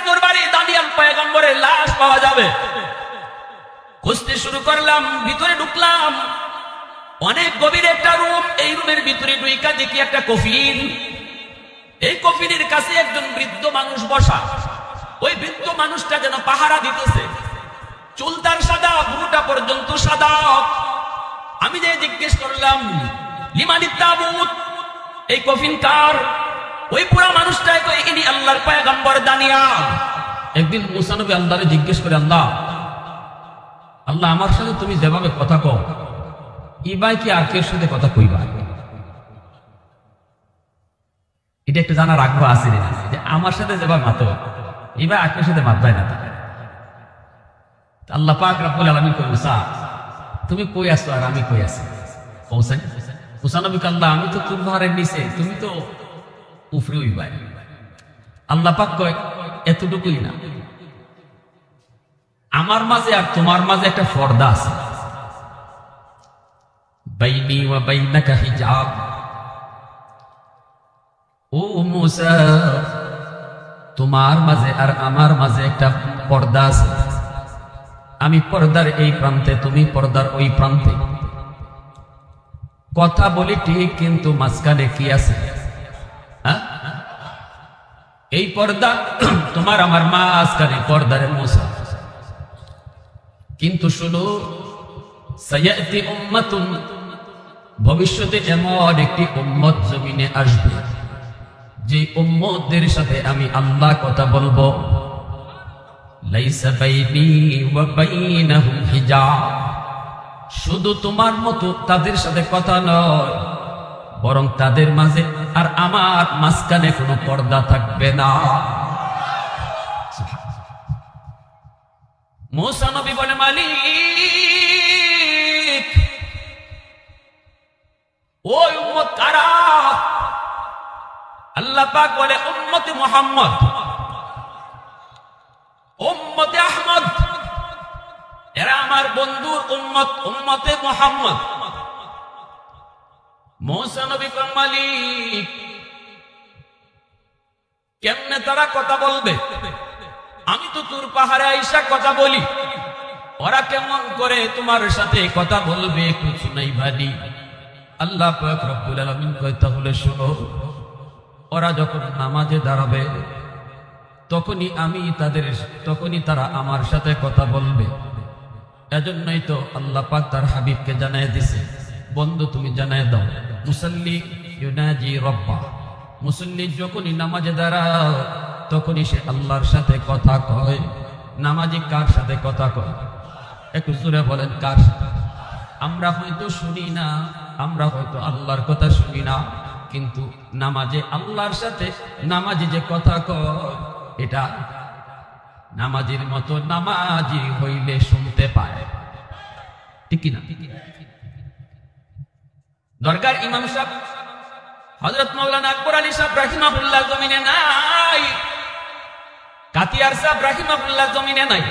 মৃত্যুর বাড়ি দানিয়াল পয়গম্বরের লাশ পাওয়া যাবে। খুঁজতে শুরু করলাম, ভিতরে ঢুকলাম, অনেক গভীর একটা রুম। এই রুমের ভিতরে ঢুইকা দেখি একটা কফিন। এই কফিনের কাছে একজন বৃদ্ধ মানুষ বসা। ওই বৃদ্ধ মানুষটা যেন পাহারা দিতেছে। চুল তার সাদা, ভুরুটা পর্যন্ত সাদা। আমি যে জিজ্ঞেস করলাম, লিমানিত তাবুত, এই কফিন কার? ওই পুরা মানুষটাই কই, ইনি আল্লাহর পয়গম্বর দানিয়াল। একদিন মুসা নবী আল্লাহরে জিজ্ঞেস করে, আল্লাহ আল্লাহ আমার সাথে তুমি যেভাবে কথা কও, ইবাই কি আর কের সাথে কথা কইবা? এটা একটু জানার আগ্রহ আছে না, যে আমার সাথে যেভাবে মাতো, ইবাই আর কের সাথে মাতবাই না। আল্লাহ পাক রব্বুল আলামিন কই, মুসা তুমি কই আছো আর আমি কই আছি? মুসা নবী কয়, আল্লাহ আমি তো তোমার নিচে, তুমি তো উপরে উইবাই। আল্লাহ পাক কয়, এতটুকুই না, আমার মাঝে আর তোমার মাঝে একটা পর্দা আছে। বাইনি ওয়া বাইনাকা হিজাব। ও মুসা, তোমার মাঝে আর আমার মাঝে একটা পর্দা আছে। আমি পর্দার এই প্রান্তে, তুমি পর্দার ওই প্রান্তে। কথা বলি ঠিক, কিন্তু মাঝখানে কি আছে? এই পর্দা তোমার আমার মাঝখানে পর্দারে মুসা। কিন্তু শুনো, সায়াতি উম্মাতুন, ভবিষ্যতে এমন একটি উম্মত জমিনে আসবে, যে উম্মতদের সাথে আমি আল্লাহ কথা বলবো। লাইসা বাইনি ওয়া বাইনাহুম হিজাব। শুধু তোমার মতো তাদের সাথে কথা নয়, বরং তাদের মাঝে আর আমার মাঝখানে কোনো পর্দা থাকবে না। মুসা নবী বলে, মালিক ওই উম্মত কারা? আল্লাহ পাক বলে, উম্মতে মুহাম্মদ, উম্মতে আহমদ, এরা আমার বন্ধুর উম্মত, উম্মতে মুহাম্মদ। মুসা নবী কয়, মালিক কেমনে তারা কথা বলবে? আমি তো তোর পাহাড়ে আইসা কথা বলি, ওরা কেমন করে তোমার সাথে কথা বলবে? কিছু নাই ভানি। আল্লাহ পাক রব্বুল আলামিন কয়, তাহলে শোনো, ওরা যখন নামাজে দাঁড়াবে তখনই তারা আমার সাথে কথা বলবে। এজন্যই তো আল্লাহ পাক তার হাবিবকে জানায় দিছে, বন্ধু তুমি জানায় দাও, মুসাল্লি ইউনাজি রব্বা। মুসল্লি যখনই নামাজে দাঁড়ায় তখনই সে আল্লাহর সাথে কথা কয়। নামাজি কার সাথে কথা কয়? একটু জোরে বলেন, কার সাথে? আমরা হয়তো শুনি না, আমরা হয়তো আল্লাহর কথা শুনি না, কিন্তু নামাজে আল্লাহর সাথে নামাজি যে কথা কয়, এটা নামাজির মতো নামাজি হইলে শুনতে পায়, ঠিক না? দরগার ইমাম সাহেব হযরত মাওলানা আকবর আলী সাহেব রাহিমাহুল্লাহ জমিনে নাই, কাতিয়ার সাহেব রাহিমাহুল্লাহ জমিনে নাই।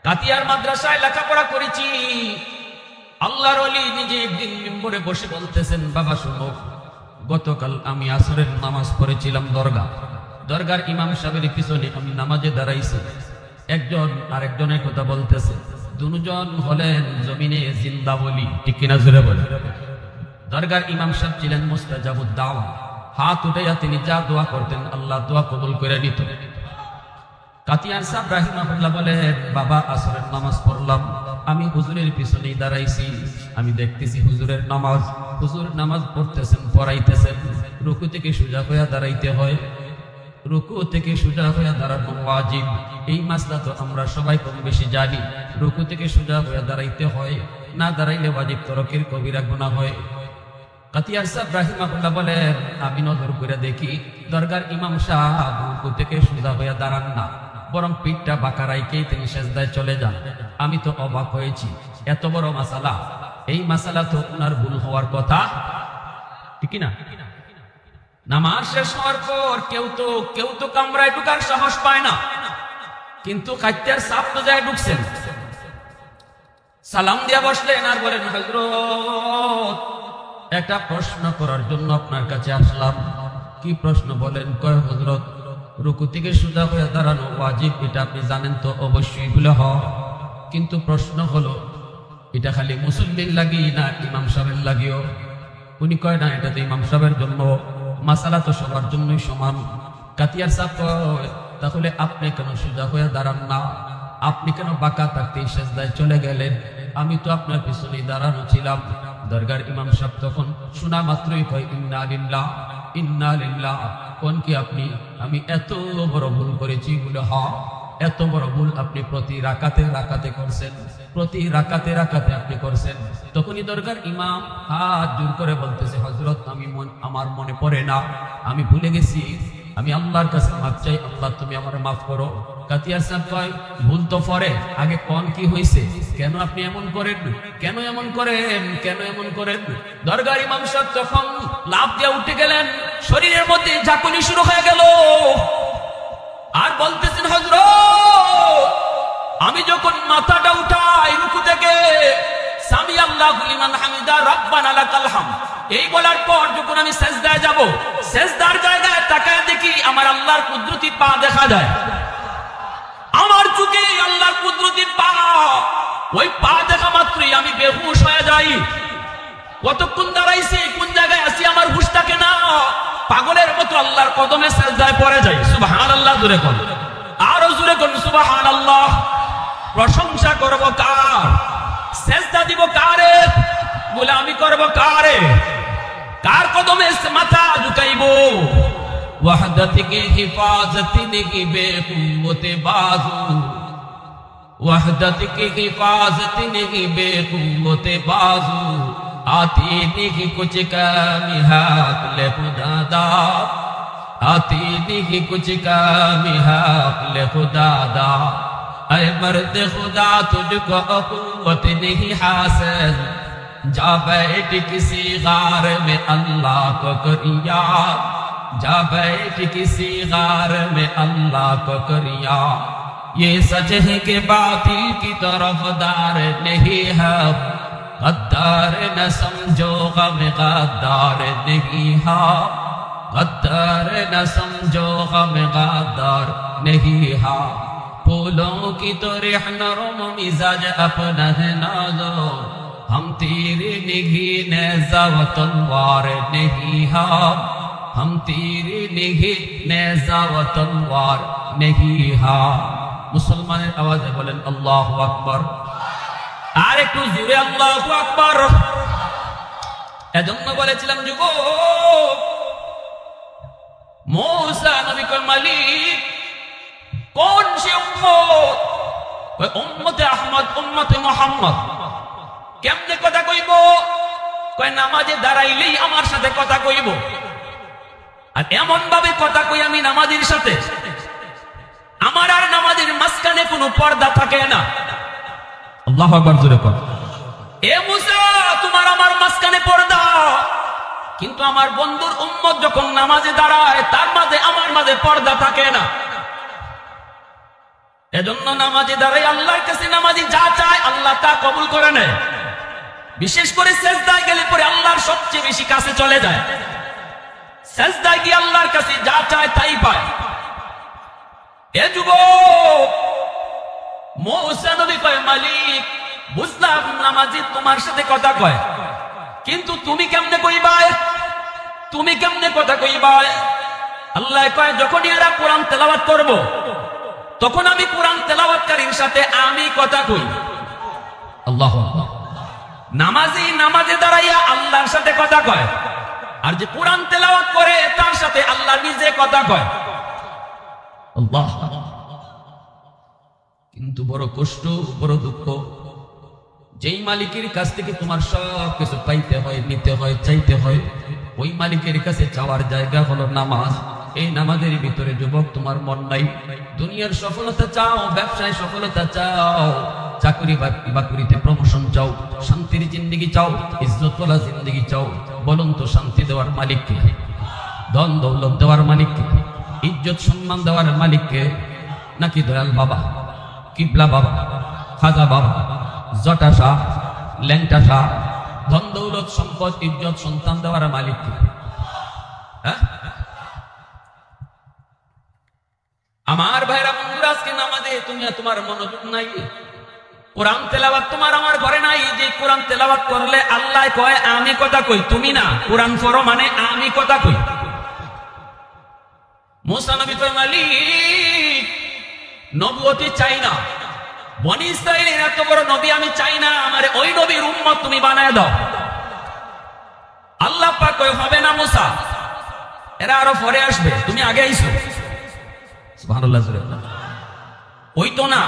কাতিয়ার মাদ্রাসায় লেখাপড়া করেছি। আল্লাহর ওলি নিজে একদিন মিম্বরে বসে বলতেছেন, বাবা শোনো, গতকাল আমি আসরের নামাজ পড়েছিলাম দরগার ইমাম সাহেবের পিছনে আমি নামাজে দাঁড়াইছি। একজন আরেকজনের কথা বলতেছে, দুজন হলেন জমিনে জিন্দা বলি, ঠিক কিনা জোরে বলে। দরগার ইমাম সাহেব ছিলেন মুস্তাজাবুদ দাওয়া, হাত উঠাইয়া তিনি যা দোয়া করতেন আল্লাহ দোয়া কবুল করে নিত। কাতিয়ার সাহেব রাহিমাহুল্লাহ বলেন, বাবা আসরের নামাজ পড়লাম, আমি হুজুরের পিছনেই দাঁড়াইছি, আমি দেখতেছি হুজুর নামাজ পড়তেছেন, পড়াইতেছেন, রুকু থেকে সোজা হইয়া দাঁড়াইতে হয়, রুকু থেকে সোজা হইয়া দাঁড়ানো ওয়াজিব। এই মাসলা তো আমরা সবাই কম বেশি জানি, রুকু থেকে সোজা হইয়া দাঁড়াইতে হয়, না দাঁড়াইলে ওয়াজিব তরকের কবিরা গুনাহ হয়। কাতিয়ার সাহেব রাহিমাহুল্লাহ বলেন, আমি নজর করে দেখি দরগার ইমাম সাহেব রুকু থেকে সোজা হইয়া দাঁড়ান না, বরং পিঠটা বাঁকা রাইকেই তিনি সেজদায় চলে যান। আমি তো অবাক হয়েছি, এত বড় মাসালা, এই মাসালা তো ওনার ভুল হওয়ার কথা, ঠিক না? নামাজ শেষ হওয়ার পর কেউ তো কামরায় ঢুকার সাহস পায় না, কিন্তু কাতিয়ার সাহেব তো যায় ঢুকছেন। সালাম দিয়া বসলেন আর বলেন, হযরত একটা প্রশ্ন করার জন্য আপনার কাছে আসলাম। কি প্রশ্ন বলেন? কয়, হযরত রুকু থেকে সোজা হয়ে দাঁড়ানো ওয়াজিব, এটা আপনি জানেন তো? অবশ্যই বলে হয়। কিন্তু প্রশ্ন হলো এটা খালি মুসল্লির লাগি না ইমাম সাহেবের লাগিও? উনি কয় না, এটা তো ইমাম সাহেবের জন্য, মাসালা তো সবার জন্যই সমান। কাতিয়ার সাহেব কয় তাহলে আপনি কেন সোজা হয়ে দাঁড়ান না? আপনি কেন বাঁকা থাকতে সেজদায় চলে গেলেন? আমি তো আপনার পিছনে দাঁড়ানো ছিলাম। দরগার ইমাম সাহেব তখন শোনা মাত্রই কয় ইন্না লিল্লাহ ইন্না লিল্লাহ। কোন কি আপনি? আমি এত বড় ভুল করেছি বলে? হ্যাঁ, এত বড় ভুল আপনি প্রতি রাকাতে রাকাতে করছেন, প্রতি রাকাতে রাকাতে আপনি করছেন। তখনই দরগার ইমাম হাত জোর করে বলতেছে, হযরত আমার মনে পড়ে না, আমি ভুলে গেছি, আমি আল্লাহর কাছে মাফ চাই, আল্লাহ তুমি আমার মাফ করো। কাতিয়ার সাহেব কয় ভুল তো পরে, আগে কোন কি হয়েছে? কেন আপনি এমন করেন? কেন এমন করেন? কেন এমন করেন? দরগার ইমাম সাহেব তখন লাফ দিয়ে উঠে গেলেন, শরীরের মধ্যে ঝাঁকুনি শুরু হয়ে গেল, আর বলতেছেন হযরত আমি যখন মাথাটা উঠাই রুকু থেকে, সামি আল্লাহু লিমান হামিদা রাব্বানা লাকাল হামদ, এই বলার পর যখন আমি সেজদায় যাব, সেজদার জায়গায় তাকায় দেখি আমার আল্লাহর কুদরতি পা দেখা যায়। আমার চোখে আল্লাহর কুদরতি পা, ওই পা দেখা মাত্রই আমি বেহুশ হয়ে যাই। কতক্ষণ দাঁড়াইছি, কোন জায়গায় আছি আমার হুঁশ থাকে না, পাগলের মতো আল্লাহর কদমে সেজদায় পড়ে যাই। সুবহানাল্লাহ জোরে কোন, আরো জোরে কোন সুবহানাল্লাহ। প্রশংসা করব কার? সেজদা দিব কারে? বলে আমি করব কারে? কার কদমে মাথা ঝুঁকাইব? ওয়াহদাত কি হিফাজত নিগিবে কুওয়াতে বাজু, ওয়াহদাত কি হিফাজত নিগিবে কুওয়াতে বাজু, आती नहीं कुछ कमी हक ले खुदा दा, आती नहीं कुछ कमी हक ले खुदा दा। ऐ मर्द खुदा तुझको कुव्वत नहीं हासिल, जा बैठ किसी गार में अल्लाह को करिया, जा बैठ किसी गार में अल्लाह को करिया। ये सच है कि बातिल की तरफदार नहीं है, गद्दार न समझो गम गद्दार नहीं है, गद्दार न समझो गम गद्दार नहीं है। फूलों की तो रिह नरम मिजाज अपना है नाज़ो, हम तेरे निगी नेज़ा व तलवार नहीं है, हम तेरे निगी नेज़ा व तलवार नहीं है। मुसलमाনের আওয়াজে বলেন আল্লাহু আকবার। আর একটু জোরে আল্লাহু আকবার। এজন্য বলেছিলাম যুবক, মুসা নবী কয় মালিক কোন সে উম্মত? কয় উম্মতে আহমদ, উম্মতে মুহাম্মদ। কেমনে কথা কইব? কয় নামাজে দাঁড়াইলেই আমার সাথে কথা কইব, আর এমন ভাবে কথা কই আমি নামাজের সাথে, আমার আর নামাজের মাঝখানে কোনো পর্দা থাকে না। আল্লাহু আকবার জোরে কর। এ মুসা তোমার আমার মাঝখানে পর্দা, কিন্তু আমার বন্ধুর উম্মত যখন নামাজে দাঁড়ায় তার মাঝে আমার মাঝে পর্দা থাকে না। এজন্য নামাজে দাঁড়াই আল্লাহর কাছে নামাজি যা চায় আল্লাহ তা কবুল করে নেয়। বিশেষ করে সেজদায় গেলে পরে আল্লাহর সবচেয়ে বেশি কাছে চলে যায়। সেজদায় গিয়ে আল্লাহর কাছে যা চায় তাই পায়। এ যুবক, মুসা নবী কয় মালিক বুঝলাম নামাজি তোমার সাথে কথা কয়, কিন্তু তুমি কেমনে কইবা? তুমি কেমনে কথা কইবা? আল্লাহ কয় যখনই এরা কোরআন তেলাওয়াত করব তখন আমি কোরআন তেলাওয়াতকারীর সাথে আমি কথা কই। আল্লাহু আকবার। নামাজি নামাজে দাঁড়াইয়া আল্লাহর সাথে কথা কয়, আর যে কোরআন তেলাওয়াত করে তার সাথে আল্লাহ নিজে কথা কয়। আল্লাহ। কিন্তু বড় কষ্ট, বড় দুঃখ, যেই মালিকের কাছ থেকে তোমার সব কিছু পাইতে হয়, নিতে হয়, চাইতে হয়, ওই মালিকের কাছে চাওয়ার জায়গা হলো নামাজ। এই নামাজের ভিতরে যুবক তোমার মন নাই। দুনিয়ার সফলতা চাও, ব্যবসায় সফলতা চাও, চাকরি বাকরিতে প্রমোশন চাও, শান্তির জিন্দেগি চাও, ইজ্জতওয়ালা জিন্দেগি চাও। বলুন তো শান্তি দেওয়ার মালিক কে? ধন দৌলত দেওয়ার মালিক কে? ইজ্জত সম্মান দেওয়ার মালিক কে? নাকি দয়াল বাবা, কিবলা বাবা, খাজা বাবা, জটা শাহ, ল্যাংটা শাহ? ধন দৌলত সম্পদ ইজ্জত সন্তান দেওয়ার মালিক কে? আমার ভাইরা বন্ধুরা, আজকে নামাজে তুমি তোমার মনোযোগ নাই, কোরআন তেলাওয়াত তোমার আমার ঘরে নাই। যে কোরআন তেলাওয়াত করলে আল্লাহ কয় আমি কথা কই, তুমি না। কোরআন পড়ো মানে আমি কথা কই। মুসা নবী কয় মালিক নবুয়তি চাই না, বনি ইসরাইলের এত বড় নবী আমি চাই না, আমারে ওই নবীর উম্মত তুমি বানায় দাও। আল্লাহ পাক কয় হবে না মুসা, এরা আরো পরে আসবে, তুমি আগে আইছো। সুবহানাল্লাহ। ওই তো না,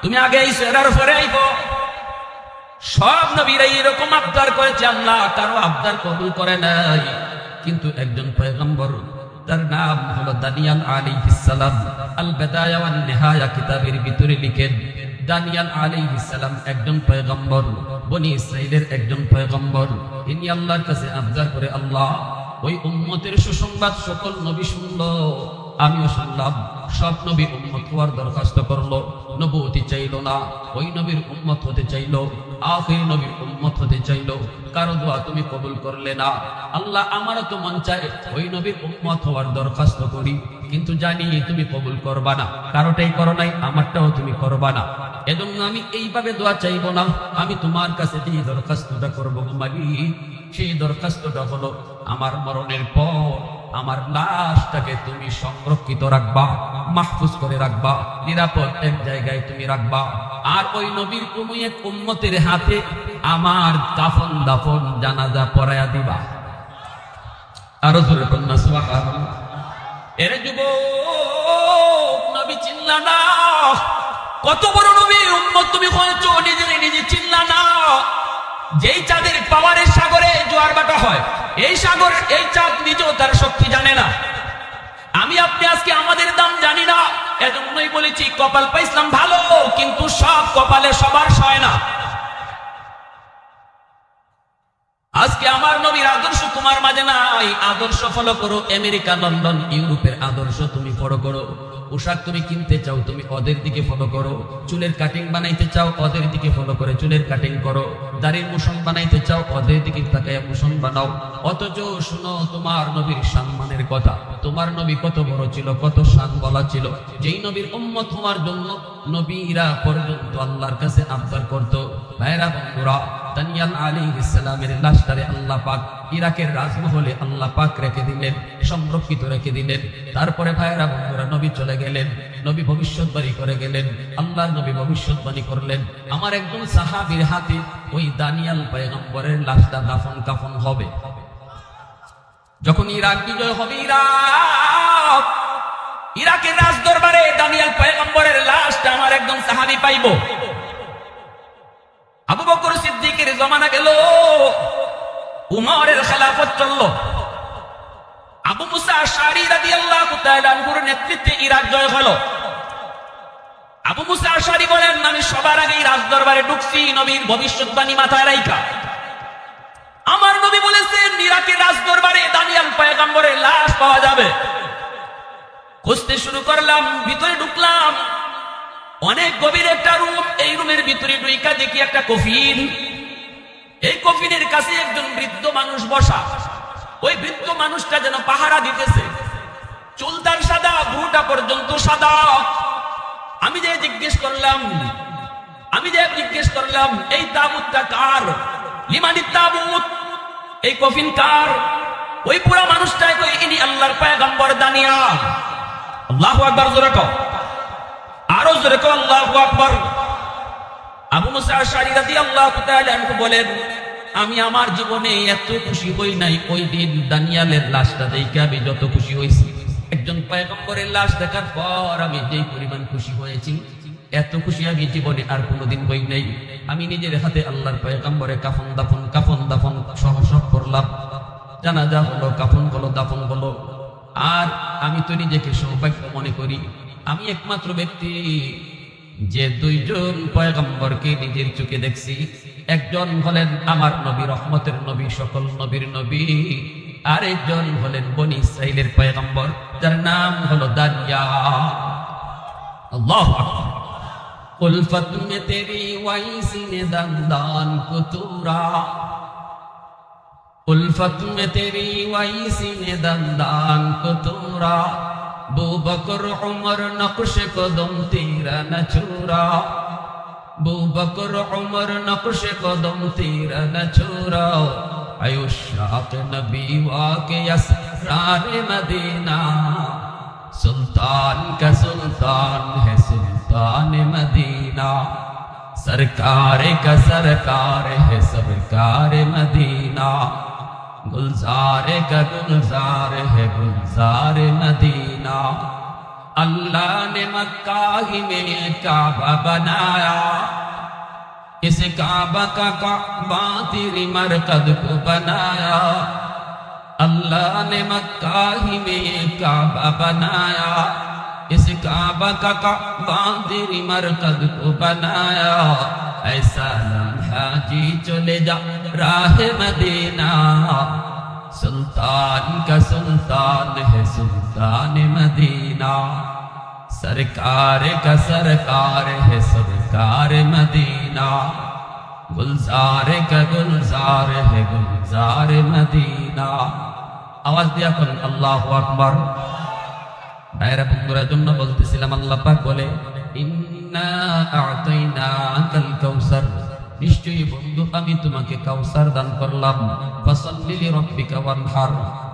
তুমি আগে আইছো, এরা আরো পরে আইবো। সব নবীরা এরকম আবদার করেছে, আল্লাহ কারো আবদার কবুল করে নাই। কিন্তু একজন পয়গম্বর, তার নাম হলো দানিয়াল আলাইহিস সালাম, আল বিদায়া ওয়ান নিহায়া কিতাবের ভিতরে লিখেন, দানিয়াল আলাইহিস সালাম একজন পয়গম্বর, বনি ইসরাইলের একজন পয়গম্বর। ইনি আল্লাহর কাছে আবদার করে, আল্লাহ ওই উম্মতের সুসংবাদ সকল নবী শুনলো, আমিও শুনলাম। সব নবী উম্মত হওয়ার দরখাস্ত করলো, নবুয়তি চাইলো না, ওই নবীর উম্মত হতে চাইলো, আখির নবীর উম্মত হতে চাইলো। কারো দোয়া তুমি কবুল করলে না। আল্লাহ আমারও তো মন চায় ওই নবীর উম্মত হওয়ার দরখাস্ত করি, কিন্তু জানি তুমি কবুল করবা না। কারোটাই করো নাই, আমারটাও তুমি করবা না। এজন্য আমি এইভাবে দোয়া চাইবো না, আমি তোমার কাছে যে দরখাস্তটা করবো মালিক, সেই দরখাস্তটা হলো আমার মরণের পর আমার লাশটাকে তুমি সংরক্ষিত রাখবা, মাহফুজ করে রাখবা, নিরাপদ এক জায়গায় তুমি রাখবা। আর ওই নবীর কোন এক উম্মতের হাতে আমার কাফন দাফন জানাজা পড়ায়া দিবা। আরো জোরে কন্যা সুবহানাল্লাহ। এর যুবক, নবী চিনলা না, কত বড় নবীর উম্মত তুমি হয়েছো, নিজের নিজে চিনলা না। যেই চাঁদের পাওয়ারের সাগরে জোয়ার ভাটা হয়, এই সাগর, এই চাঁদ নিজেও তার শক্তি জানে না। আমি আপনি আজকে আমাদের দাম জানি না, এজন্যই বলেছি কপাল পাইছিলাম ভালো, কিন্তু সব কপালে সবার সয় না। আজকে আমার নবীর আদর্শ তোমার মাঝে নাই, আদর্শ ফলো করো। আমেরিকা, লন্ডন, ইউরোপের আদর্শ তুমি ফলো করো। পোশাক তুমি কিনতে চাও, তুমি ওদের দিকে ফলো করো। চুলের কাটিং বানাইতে চাও, ওদের দিকে ফলো করে চুলের কাটিং করো। দাড়ির মুশন বানাইতে চাও, ওদের দিকে তাকায় মুশন বানাও। অথচ শুনো তোমার নবীর সম্মানের কথা। তোমার নবী কত বড় ছিল, কত শান বলা ছিল। যেই নবীর উম্মত হওয়ার জন্য নবীরা পর্যন্ত আল্লাহর কাছে আবদার করত। ভাইরা বন্ধুরা, দানিয়াল আলাইহিস সালামের লাশটারে আল্লাহ পাক ইরাকের রাজমহলে আল্লাহ পাক রেখে দিলেন, সংরক্ষিত রেখে দিলেন। তারপরে ভাইরা বন্ধুরা, নবী চলে গেলেন, নবী ভবিষ্যৎবাণী করে গেলেন। আল্লাহর নবী ভবিষ্যৎবাণী করলেন, আমার একজন সাহাবীর হাতে ওই দানিয়াল পয়গম্বরের লাশটা দাফন কাফন হবে। যখন ইরাক বিজয় হবে, ইরাকের রাজ দরবারে দানিয়াল পয়গম্বরের লাশটা আমার একজন সাহাবী পাইব। আবু বকর সিদ্দিকের জমানা গেল, উমরের খেলাফত চলল। আবু মুসা আশআরী রাদিয়াল্লাহু তাআলা আনহুর নেতৃত্বে ইরাক জয় হলো। আবু মুসা আশআরী বলেন, আমি সবার আগে রাজ দরবারে ঢুকছি নবীর ভবিষ্যৎবাণী মাথায় রাখা। আমার নবী বলেছেন ইরাকের রাজ দরবারে দানিয়াল পয়গম্বরের লাশ পাওয়া যাবে। খুঁজতে শুরু করলাম, ভিতরে ঢুকলাম, অনেক গভীর একটা রুম। এই রুমের ভিতরে ঢুইকা দেখি একটা কফিন। এই কফিনের কাছে একজন বৃদ্ধ মানুষ বসা। ওই বৃদ্ধ মানুষটা যেন পাহারা দিতেছে। চুল তার সাদা, ভ্রুটা পর্যন্ত সাদা। আমি যে জিজ্ঞেস করলাম এই তাবুতটা কার? লিমানিত তাবুত, এই কফিন কার? ওই পুরা মানুষটাই কই, ইনি আল্লাহর পয়গম্বর দানিয়াল। আল্লাহু আকবার, জোরে কও, আরো জোরে কও, আল্লাহু আকবার। আবু মুসা আশআরী রাদিয়াল্লাহু তাআলা আনহু বলেন, আমি আমার জীবনে এত খুশি হই নাই ওই দিন দানিয়ালের লাশটা দেখে আমি যত খুশি হয়েছি। একজন পয়গম্বরের লাশ দেখার পর আমি যেই পরিমাণ খুশি হয়েছি, এত খুশি আমি জীবনে আর কোনোদিন হই নাই। আমি নিজের হাতে আল্লাহর পয়গম্বরের কাফন দাফন সহ সব করলাম। জানাজা হলো, কাফন হলো, দাফন হলো। আর আমি তো নিজেকে সৌভাগ্য মনে করি, আমি একমাত্র ব্যক্তি যে দুইজন পয়গম্বরকে নিজের চোখে দেখছি। একজন হলেন আমার নবী, রহমতের নবী, সকল নবীর নবী। আরেকজন হলেন বনি ইসরাইলের পয়গম্বর, যার নাম হলো দানিয়াল। আল্লাহু আকবার। উলফত মে তেরি ওয়াইসি নে দন্দান কুতুরা, উলফত মে তেরি ওয়াইসি নে দন্দান কুতুরা, अबू बकर उमर नक्श कदम तेरा न छुरा, अबू बकर उमर नक्श कदम तेरा न छुरा, आयुष्यात नबी वाके असरारे मदीना, सुल्तान का सुल्तान है सुल्तान मदीना, सरकार का सरकार है सरकार मदीना, गुलजार का गुलजार है गुलजार मदीना। अल्लाह ने मक्का ही में काबा बनाया, इस काबा का काबा तेरी मरकद को बनाया। अल्लाह ने मक्का ही में काबा बनाया, इस काबा का काबा तेरी मरकद को बनाया। ऐसा लम्हा जी चले जा राह मदीना, सुल्तान का सुल्तान है सुल्तान मदीना, सरकार का सरकार है सरकार मदीना, गुलजार का गुलजार है गुलजार मदीना। आवाज दिया कौन अल्लाहु আকবার। ভাইরা বন্ধুরা জন্য বলতেছিলাম, আল্লাহ পাক বলে ইন্না আ'তাইনাকাল কাউসার, নিশ্চয়ই বন্ধু আমি তোমাকে কাউসার দান করলাম। ফাসাল্লি লিরাব্বিকা ওয়ানহার,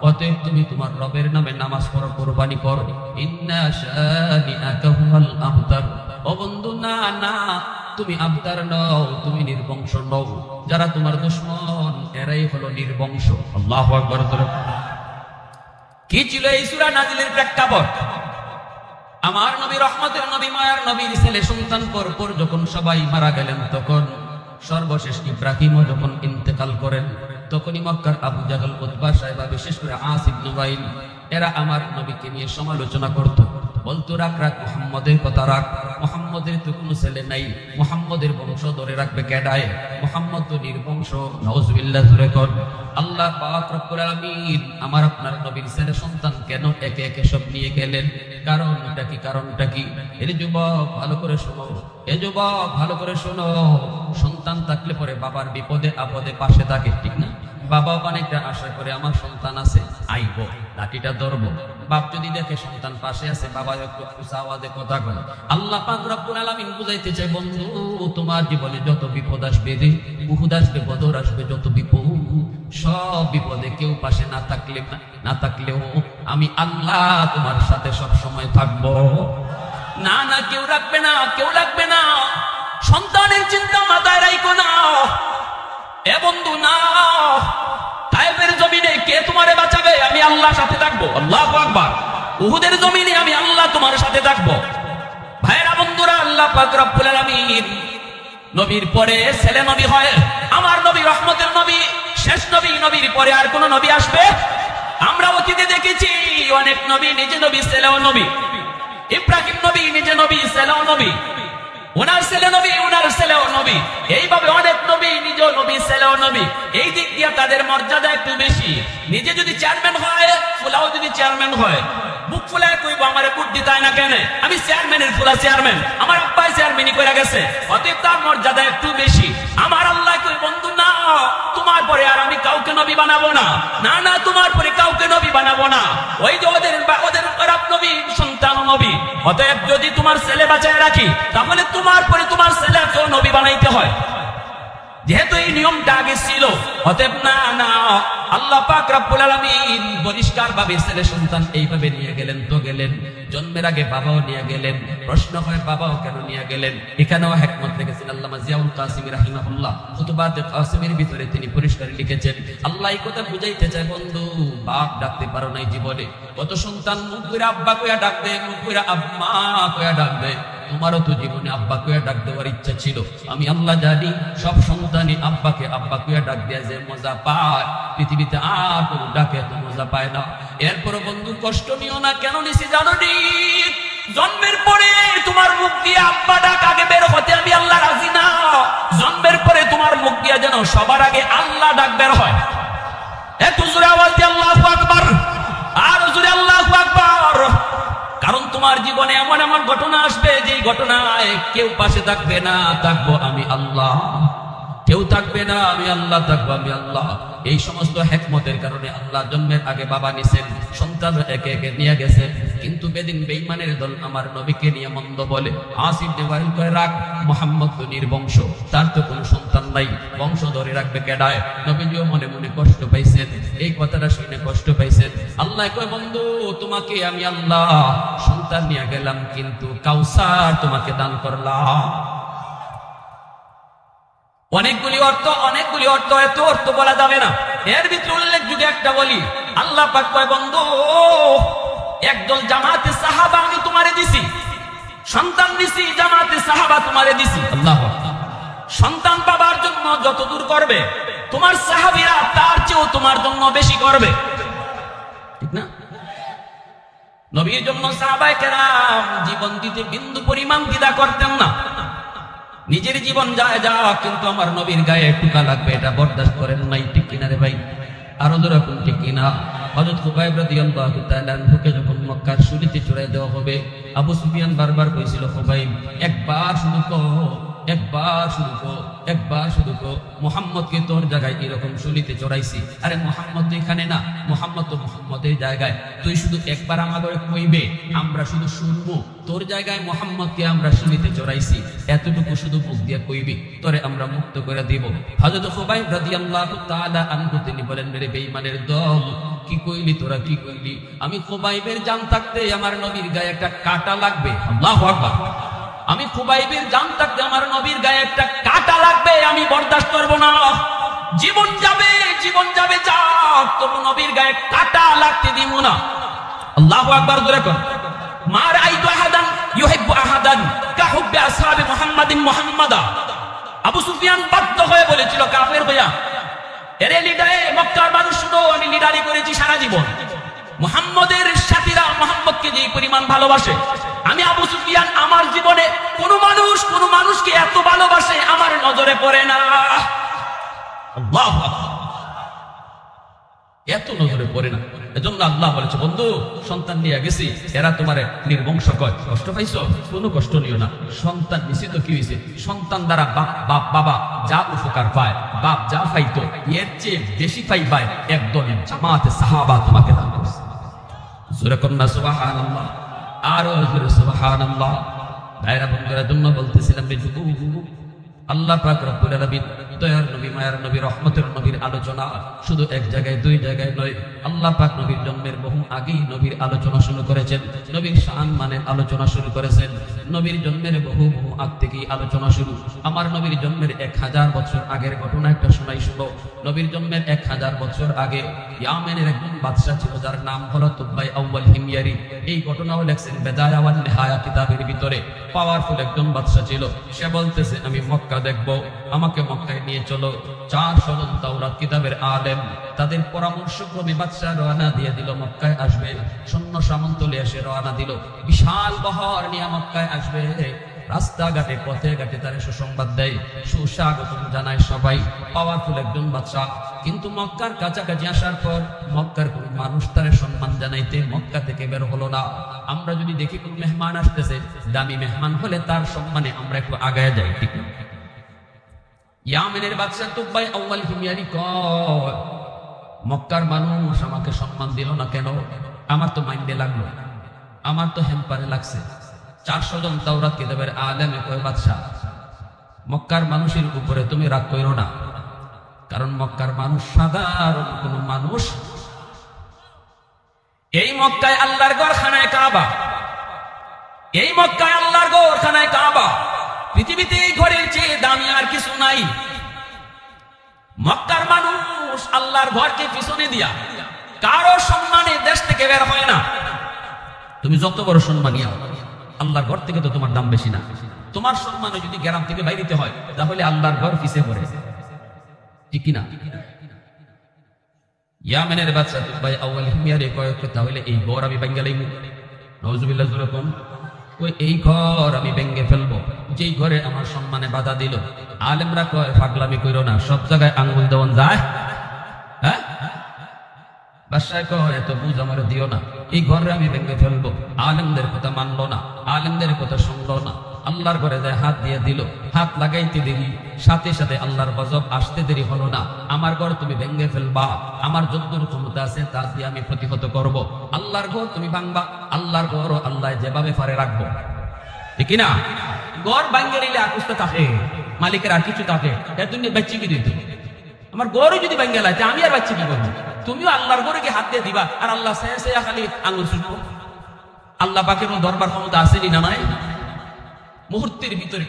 অতএব তুমি তোমার রবের নামে নামাজ পড়ো, কুরবানি করো। ইন্না শানিআকা হুয়াল আবতার, ও বন্ধু না না তুমি আবতার নও, তুমি নির্বংশ নও। যারা তোমার দুশমন এরাই হলো নির্বংশ। আল্লাহু আকবার। কি ছিল এই সূরা নাজিলের প্রেক্ষাপট? আমার নবী রহমতের নবী মায়ার নবীর ছেলে সন্তান পর যখন সবাই মারা গেলেন, তখন সর্বশেষ ইব্রাহিমও যখন ইন্তেকাল করেন, তখনই মক্কার আবু জাহল, উতবা সাহেবা, বিশেষ করে আস ইবনে ওয়াইল, এরা আমার নবীকে নিয়ে সমালোচনা করত। বলতো রাখ রাখ মুহাম্মদের কথা রাখ, মুহাম্মদের তো কোনো ছেলে নাই, মুহাম্মদের বংশ ধরে রাখবে কেডায়, মুহাম্মদ তো নির্বংশ। নাউজুবিল্লাহ জুরে কর। আল্লাহ পাক রব্বুল আলামিন আমার আপনার নবীর ছেলে সন্তান কেন একে একে সব নিয়ে গেলেন? কারণটা কি? কারণটা কি? এর যুবক ভালো করে শোনো, এ যুবক ভালো করে শোনো। সন্তান থাকলে পরে বাবার বিপদে আপদে পাশে থাকে, ঠিক না? বাবা অনেকটা আশা করে আমার সন্তান আছে, আইব লাঠিটা ধরবো। বাপ যদি দেখে সন্তান পাশে আছে, বাবা একটু উঁচা আওয়াজে কথা কয়। আল্লাহ পাক রব্বুল আলামিন বুঝাইতে চাই, বন্ধু তোমার জীবনে যত বিপদ আসবে, উহুদ আসবে, বদর আসবে, যত বিপদ, সব বিপদে কেউ পাশে না থাকলেও আমি আল্লাহ তোমার সাথে সব সময় থাকবো। না না কেউ রাখবে না, কেউ লাগবে না, সন্তানের চিন্তা মাথায় রাখো না। এ বন্ধু না, তায়েফের জমিনে কে তোমারে বাঁচাবে? আমি আল্লাহর সাথে থাকবো। আল্লাহু আকবার। উহুদের জমিনে আমি আল্লাহ তোমার সাথে থাকবো। ভাইরা বন্ধুরা, আল্লাহ পাক রব্বুল আলামিন নবীর পরে ছেলে নবী হয়। আমার নবী রহমতের নবী, শেষ নবী। নবীর পরে আর কোন নবী আসবে? আমরা অতীতে দেখেছি অনেক নবী, নিজে নবী ছেলেও নবী। ইব্রাহিম নবী নিজে নবী, ছেলেও নবী। ওনার ছেলে নবী, ওনার ছেলেও নবী। এইভাবে অনেক নবী, নিজ নবী, ছেলেও নবী। এই দিক দিয়ে তাদের মর্যাদা একটু বেশি। নিজে যদি চেয়ারম্যান হয়, ফুলাও যদি চেয়ারম্যান হয়, বুক ফুলায় কইব আমারে ভোট দিতে হয় না কেন? আমি চেয়ারম্যানের ফুলা চেয়ারম্যান, আমার আব্বাই চেয়ারম্যানই করে গেছে, অতএব তার মর্যাদা একটু বেশি। আমার আল্লাহ কই, বন্ধু না, তোমার পরে আর আমি কাউকে নবী বানাবো না। না না, তোমার পরে কাউকে নবী বানাবো না। ওই যে ওদের নবী সন্তান নবী। অতএব যদি তোমার ছেলে বাঁচায় রাখি, তাহলে তোমার পরে তোমার ছেলেকেও নবী বানাইতে হয়, যেহেতু এই নিয়মটা আগে ছিল। অতএব না না, আল্লাহ পাক রব্বুল আলামিন পরিষ্কার ভাবে ছেলে সন্তান এইভাবে নিয়ে গেলেন তো গেলেন। জন্মের আগে বাবাও নিয়ে গেলেন। প্রশ্ন হয় বাবাও কেন নিয়ে গেলেন? এখানেও হিকমত রেখেছেন আল্লামা জিয়াউল কাসিমি রাহিমাহুল্লাহ। খুতবাতে কাসিমের ভিতরে তিনি পরিষ্কার লিখেছেন, আল্লাহ এই কথা বুঝাইতে চায়, বন্ধু বাপ ডাকতে পারো নাই জীবনে, কত সন্তান মুখ কইরা আব্বা কইয়া ডাকবে, মুখ কইরা আম্মা কইয়া ডাকবে। তোমারও তো জীবনে আব্বা কইয়া ডাক দেওয়ার ইচ্ছা ছিল। আমি আল্লাহ জানি সব সন্তানই আব্বাকে আব্বা কইয়া ডাক দেয়া যে মজা পায়, পৃথিবীতে আর কোনো ডাকে এত মজা পায় না। এরপরও বন্ধু কষ্ট নিও না। কেন নিছি জানো নি? জন্মের পরে তোমার মুখ দিয়ে আব্বা ডাক আগে বের হতে আমি আল্লাহ রাজি না। জন্মের পরে তোমার মুখ দিয়ে যেন সবার আগে আল্লাহ ডাক বের হয়। একটু জোরে আওয়াজ দিয়ে আল্লাহু আকবার, আর জোরে আল্লাহু আকবার। কারণ তোমার জীবনে এমন এমন ঘটনা আসবে, যেই ঘটনায় কেউ পাশে থাকবে না, থাকবো আমি আল্লাহ। কেউ কেউ থাকবে না, আমি আল্লাহ থাকবো, আমি আল্লাহ। এই সমস্ত হিকমতের কারণে আল্লাহ জন্মের আগে বাবা নিছেন, সন্তান একে একে নিয়ে গেছেন। কিন্তু বেদিন বেঈমানের দল আমার নবীকে নিয়ে মন্দ বলে। আসিফ নেওয়াইল কয় রাখ, মুহাম্মদ তো নির্বংশ, তার তো কোনো সন্তান নাই, বংশ ধরে রাখবে কেডায়? নবীজিও মনে মনে কষ্ট পাইছেন, এই কথাটা শুনে কষ্ট পাইছেন। আল্লাহ কয় বন্ধু, তোমাকে আমি আল্লাহ সন্তান নিয়ে গেলাম, কিন্তু কাউসার তোমাকে দান করলাম। অনেকগুলি অর্থ, এত অর্থ বলা যাবে না। এর ভিতরে উল্লেখযোগ্য একটা বলি, আল্লাহ পাক কয় বন্ধু, একদল জামাতে সাহাবা আমি তোমারে দিছি, সন্তান দিছি, জামাতে সাহাবা তোমারে দিছি। আল্লাহ সন্তান পাবার জন্য যত দূর করবে, তোমার সাহাবীরা তার চেয়েও তোমার জন্য বেশি করবে, ঠিক না? নবীর জন্য সাহাবায়ে কেরাম জীবন দিতে বিন্দু পরিমাণ দ্বিধা করতেন না। নিজের জীবন যায় যা, কিন্তু আমার নবীর গায়ে টুকা লাগবে এটা বরদাস্ত করেন নাই, ঠিক কিনা রে ভাই? আরো ধরে কোন ঠিক কিনা? হযরত খুবাইব রাদিয়াল্লাহু তাআলা আনহুকে যখন মক্কার শুলিতে চড়াই দেওয়া হবে, আবু সুফিয়ান বারবার কইছিল, খুবাইব একবার শুধু কো মুহাম্মদকে তোর জায়গায় এরকম শুলিতে চড়াইছি। আরে মুহাম্মদ তো এখানে না, মুহাম্মদ তো মুহাম্মদের জায়গায়, তুই শুধু একবার আমাদের কইবে, আমরা শুধু শুনবো। তোর জায়গায় মুহাম্মদকে আমরা শুলিতে চড়াইছি, এতটুকু শুধু মুখ দিয়ে কইবি, তোরে আমরা মুক্ত করে দিব। হযরত খুবাইব রাদিয়াল্লাহু তাআলা আনহু তিনি বলেন, মেরে বেঈমানের দল, কি কইলি তোরা, কি কইলি? আমি খুবাইবের জান থাকতে আমার নবীর গায়ে একটা কাঁটা লাগবে। আল্লাহু আকবার। আমি খুবাইবের জান থাকতে আমার নবীর গায়ে একটা কাঁটা লাগবে, আমি বরদাস্ত করব না। জীবন যাবে যাক, তবু নবীর গায়ে কাঁটা লাগতে দিব না। আল্লাহু আকবার জোরে কর। মা রাআইতু আহাদান ইউহিব্বু আহাদান কাহুব্বি আসহাবি মুহাম্মাদিন মুহাম্মাদা। আবু সুফিয়ান বাধ্য হয়ে বলেছিল, কাফের হইয়া, এরে লিডারে মক্কার মানুষ, শুনো আমি লিডারি করেছি সারা জীবন, মুহাম্মদের সাথীরা মুহাম্মদকে যে পরিমাণ ভালোবাসে, আমি আবু সুফিয়ান আমার জীবনে কোন মানুষকে এত ভালোবাসে আমার নজরে পড়ে না। আল্লাহু আকবার। এত নজরে পড়ে না। এজন্য আল্লাহ বলেছে, বন্ধু সন্তান নিয়ে গেছি, এরা তোমারে নির্বংশ কয়, কষ্ট পাইছো? কোনো কষ্ট নিও না। সন্তান নিছি তো কি হয়েছে? সন্তান দ্বারা বাবা যা উপকার পায়, বাপ যা পাইতো এর চেয়ে বেশি পাইবায় একদল জামাতে সাহাবা তোমাকে দান করছে। জোরে কন্যা সুবহানাল্লাহ, আরো জোরে সুবহানাল্লাহ। ভাইরা বন্ধুরা, জন্য বলতেছিলাম, আল্লাহ পাক রব্বুল আলামিন দয়ার নবী, মায়ার নবী, রহমতের নবীর আলোচনা শুধু এক জায়গায় দুই জায়গায় নয়। আল্লাহ পাক নবীর জন্মের বহু আগেই নবীর আলোচনা শুরু করেছেন, নবীর শান মানের আলোচনা শুরু করেছেন। নবীর জন্মের বহু আগ থেকেই আলোচনা শুরু। আমার নবীর জন্মের 1000 বছর আগের ঘটনা একটা শোনাই শুনো। নবীর জন্মের 1000 বছর আগে ইয়ামেনের একজন বাদশা ছিল, যার নাম হলো তুবাই আউয়াল হিময়ারি। এই ঘটনাও লেখছেন বেদায়া ওয়ান নিহায়া কিতাবের ভিতরে। পাওয়ারফুল একজন বাদশা ছিল, সে বলতেছে আমি মক্কা দেখবো, আমাকে মক্কায় নিয়ে চলো। 400 জন তাওরাত কিতাবের আলেম, তাদের পরামর্শক্রমে বাদশা রওনা দিয়ে দিল মক্কায় আসবে। সৈন্য সামন্ত নিয়ে এসে রওনা দিল, বিশাল বহর নিয়ে মক্কায় আসবে। রাস্তাঘাটে পথে ঘাটে তারা সুসংবাদ দেয়, সুস্বাগতম জানায় সবাই। পাওয়ারফুল একজন বাদশা। কিন্তু মক্কার কাছাকাছি আসার পর মক্কার কোন মানুষ তারে সম্মান জানাইতে মক্কা থেকে বের হলো না। আমরা যদি দেখি কোন মেহমান আসতেছে, দামি মেহমান হলে তার সম্মানে আমরা একটু আগায় যাই, ঠিক না? ইয়ামেনের বাদশা তুবাই আউয়াল হিময়ারি কয়, মক্কার মানুষ আমাকে সম্মান দিল না কেন? আমার তো মাইন্ডে লাগলো, আমার তো হেম্পারে লাগছে। 400 জন তাওরাত কিতাবের আলেমে কয়, বাদশা মক্কার মানুষের উপরে তুমি রাগ করো না, কারণ মক্কার মানুষ সাধারণ কোন মানুষ। এই মক্কায় আল্লাহর ঘর খানায় কাবা, এই মক্কায় আল্লাহর ঘর খানায় কাবা। পৃথিবীতে এই ঘরের চেয়ে দামি আর কিছু নাই। মক্কার মানুষ আল্লাহর ঘরকে পিছনে দিয়া কারো সম্মানে দেশ থেকে বের হয় না। তুমি যত বড় সম্মানিয়া, আল্লাহর ঘর থেকে তো তোমার দাম বেশি না। তোমার সম্মানে যদি গ্রাম থেকে বাইরেতে হয়, তাহলে আল্লাহর ঘর পিছে পড়ে, ঠিক কিনা? ইয়ামেনের বাদশা তুবাই আউয়াল হিময়ারি কয়, তাহলে এই ঘর আমি ভেঙে লাইমু। নাউজুবিল্লাহ যুরকুম। ওই এই ঘর আমি ভেঙে ফেলবো, যেই ঘরে আমার সম্মানে বাধা দিল। আলেমরা কয়, পাগলামি কইরো না, সব জায়গায় আঙ্গুল দেওয়ান যায়? হ্যাঁ, বাদশাহ কয়, এত বুঝ আমার দিও না, এই ঘরে আমি ভেঙে ফেলবো। আলেমদের কথা মানলো না, আলেমদের কথা শুনলো না। আল্লাহর ঘরে যায় হাত দিয়ে দিল, হাত লাগাইতে দেরি, সাথে সাথে আল্লাহর গজব আসতে দেরি হলো না। আমার ঘর তুমি ভেঙে ফেলবা, আমার যতদূর ক্ষমতা আছে তা দিয়ে আমি প্রতিহত করব। আল্লাহর ঘর তুমি ভাঙবা, আল্লাহর ঘর আল্লাহ যেভাবে পারে রাখবো, ঠিক না? ঘর ভাঙে নিলে আকুস্তে থাকে, মালিকের আর কিছু থাকে, এর জন্য বাচ্চি কি দিত? আমার গড়ও যদি ভাঙে লাগে আমি আর বাচ্চা কি করবো? তুমিও আল্লাহর ঘরে কি হাত দিয়ে দিবা, আর আল্লাহ সে খালি আঙুল ছুটবো? আল্লাহ পাকের দরবার ক্ষমতা আসেনি না নাই? মুহূর্তের ভিতরে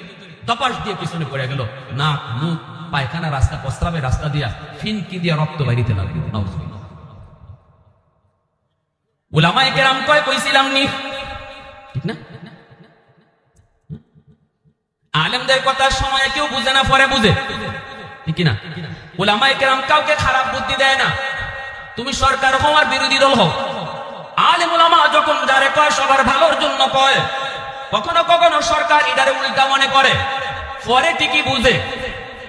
দপাস দিয়ে পিছনে পড়ে গেল, নাক মুখ পায়খানা রাস্তা, প্রস্রাবের রাস্তা দিয়া ফিনকি দিয়া রক্ত বাইরিতে লাগলো। উলামায়ে কেরাম কইছিলাম নি, ঠিক না? আলেমদের কথার সময় কেউ বুঝে না, পরে বুঝে, ঠিক না? উলামায়ে কেরাম কাউকে খারাপ বুদ্ধি দেয় না। তুমি সরকার হওয়ার বিরোধী দল হও, আলেম উলামা যখন যারে কয় সবার ভালোর জন্য কয়। কখনো কখনো সরকার এটারে উল্টা মনে করে, পরে ঠিকই বুঝে।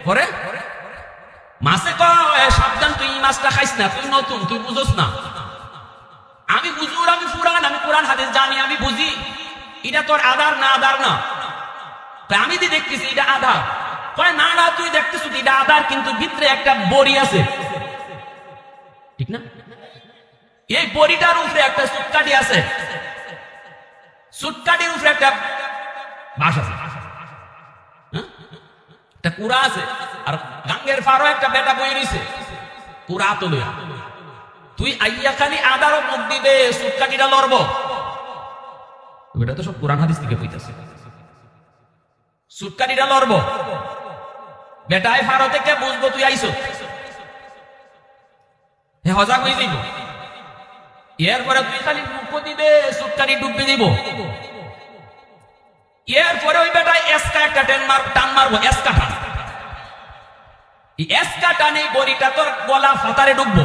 পরে মাছে কয় সাবধান, তুই মাছটা খাইস না, তুই নতুন, তুই বুঝোস না। আমি বুঝুর, আমি পুরান, আমি কোরআন হাদিস জানি, আমি বুঝি এটা তোর আধার না, আধার না। আমি দি দেখতেছি এটা আধার, কয় না না তুই দেখতেছ এটা আধার, কিন্তু ভিতরে একটা বড়ি আছে, ঠিক না? এই বড়িটার উপরে একটা সুটকাটি আছে, সুটকাটির উপরে একটা বাস আছে, একটা কুড়া আছে, আর গাঙ্গের পারো একটা বেটা বই রইছে কুড়া তো লইয়া। তুই আইয়া খালি আদারও মুখ দিবে, সুটকাটিটা লড়ব। এটা তো সব কোরআন হাদিস থেকে কইতাছে। সুটকাটিটা লড়ব, বেটায় ফারো থেকে বুঝবো তুই আইছো, হে হজা কই দিব। এরপরে তুই খালি মুখ দিবে, সুটকাটি ডুববে দিব। এরপরে ওই বেটায় এসকা একটা টান মারবো, এসকা টান। এসকা টানে বড়িটা তোর গলা ফাতারে ডুববো।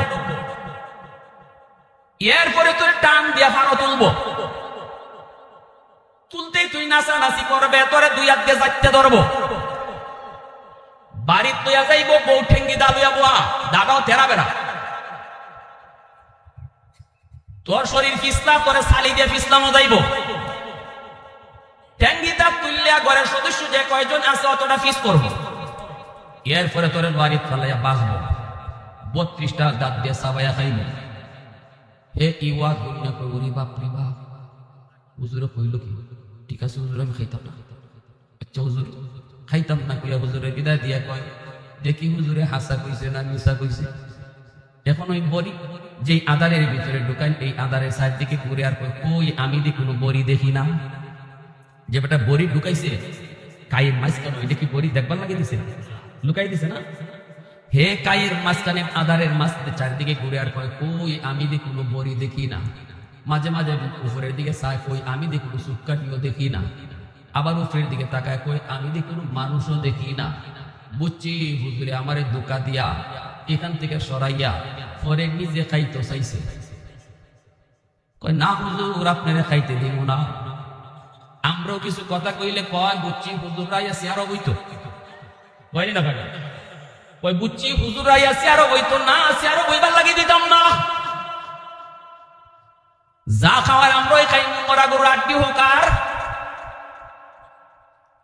এরপরে তোর টান দিয়া ফানো তুলবো, তুলতেই তুই নাচানাচি করবে, তোরে দুই হাত দিয়ে যাইতে ধরবো। বাড়ির তুইয়া যাইবো, বউ ঠেঙ্গি দা লইয়া বোয়া, দাদাও তেরা বেড়া। তোর শরীর ফিসলা, তোরে সালি দিয়ে ফিসলামও যাইব। ঠেঙ্গিটা তুললিয়া ঘরের সদস্য যে কয়জন আছে অতটা ফিস করবো। এরপরে তোর বাড়ির ফালাইয়া বাঁচবো, 32টা দাঁত দিয়ে সাবাইয়া খাইব। হে ইওয়া কইনা কই, ওরে বাপ রে বাপ, হুজুরে কইল কি? ঠিক আছে হুজুর, আমি খাইতাম না। আচ্ছা হুজুর, খাইতাম না কইয়া হুজুরে বিদায় দিয়া কয়, দেখি হুজুরে হাসা কইছে না মিশা কইছে। এখন ওই বড়ি যে আদারের ভিতরে ঢুকাই, এই আদারের সাইড দিকে ঘুরে আর কই আমি দি কোনো বড়ি দেখি না। যে বেটা বড়ি ঢুকাইছে কায়ের মাঝখানে, ওইটা কি বড়ি দেখবার লাগে দিছে? লুকাই দিছে না? হে কায়ের মাঝখানে, আদারের মাঝখানে চারিদিকে ঘুরে আর কই আমি দি কোনো বড়ি দেখি না। মাঝে মাঝে উপরের দিকে চায়, কই আমি দি কোনো সুটকাটিও দেখি না। আবার উপরের দিকে তাকায়, কই আমি দি কোনো মানুষও দেখি না। বুঝছি হুজুরে আমারে ধোঁকা দিয়া এখান থেকে সরাইয়া পরে নিজে খাইতে চাইছে। কয় না হুজুর, আপনারা খাইতে দিব না। আমরাও কিছু কথা কইলে কয়, বুঝছি হুজুররা আইয়াছি আরো বইতো, কয়নি না ভাই? কই বুঝছি হুজুররা আইয়াছি আরো বইতো না, আছে আরো বইবার লাগিয়ে দিতাম না। যা খাওয়ার আমরাই খাই, মরা গরু আড্ডি হোক আর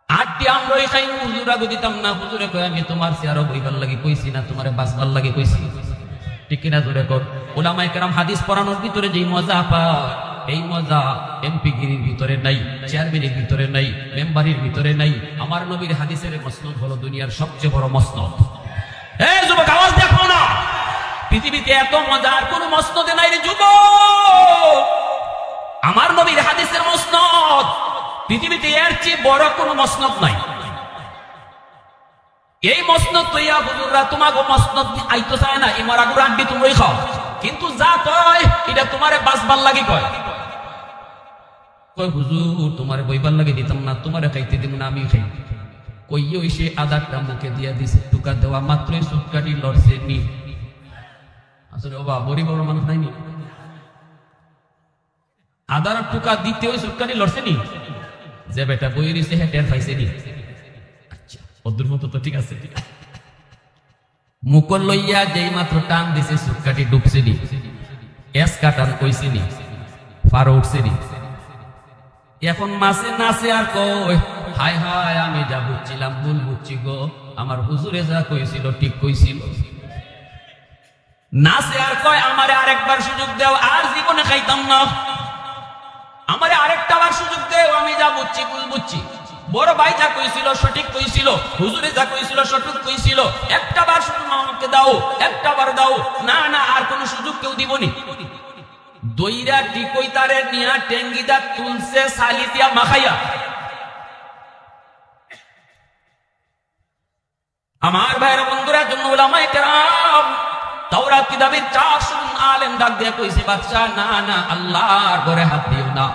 আড্ডি আমরাই খাই, হুজুরা গো দিতাম না। হুজুরে কয় আমি তোমার চেয়ারও বইবার লাগি কইছি না, তোমারে বাঁচবার লাগি কইছি, ঠিক কিনা জোরে কর। উলামায়ে কেরাম হাদিস পড়ানোর ভিতরে যেই মজা পায়, এই মজা এমপিগিরির ভিতরে নাই, চেয়ারম্যানের ভিতরে নাই, মেম্বারের ভিতরে নাই। আমার নবীর হাদিসের মসনদ হলো দুনিয়ার সবচেয়ে বড় মসনদ। এই যুবক আওয়াজ দেখো না, পৃথিবীতে এত মজা আর কোন মসনদে নাই রে যুবক। আমার নবীর হাদিসের মসনদ, পৃথিবীতে এর চেয়ে বড় কোন মসনদ নাই। এই মসনদ তৈয়া হুজুররা তোমাকে মসনদ আইতো চায় না, এই মরাগুর আড্ডি তোমরাই খাও, কিন্তু যা কয় এটা তোমারে বাঁচবার লাগি কয়। কয় হুজুর তোমারে বইবার লাগে দিতাম না, তোমারে খাইতে দিব না, আমি খাই। কইও সে আদারটা মুখে দিয়া দিছে, টুকা দেওয়া মাত্রই সুটকাটি লড়ছে নি। আসলে বাবা বড়ি বড় মানুষ নাইনি, আদার টুকা দিতে ওই সুটকাটি লড়ছে নি। যে বেটা বই দিছে হ্যাঁ টের পাইছে নি। আচ্ছা ওদের মতো তো ঠিক আছে। মুখ লইয়া যেই মাত্র টান দিছে সুটকাটি ডুবছে নি, এসকা টান কইছে নি, ফারো উঠছে নি। এখন মাছে নাচে আর কয় হায় হায় আমি যা বুঝছিলাম ভুল বুঝছি গো, আমার হুজুরে যা কইছিল ঠিক কইছিল না। সে আর কয় আমারে আরেকবার সুযোগ দাও, আর জীবনে খাইতাম না, আমারে আরেকটা বার সুযোগ দাও, আমি যা বুঝছি ভুল বুঝছি। বড় ভাই যা কইছিল সঠিক কইছিল, হুজুরে যা কইছিল সঠিক কইছিল, একটা বার শুধু আমাকে দাও, একটা বার দাও। না না, আর কোন সুযোগ কেউ দিবনি। দইরা টিকই তারে নিয়া টেঙ্গিদা তুলছে সালি দিয়া মাখাইয়া। আমার ভাইরা বন্ধুরা জন্য উলামায়ে কেরাম তাওরাত কিতাবের 400 আলেম ডাক দিয়ে কইছে বাদশা না না, আল্লাহর ঘরে হাত দিও না,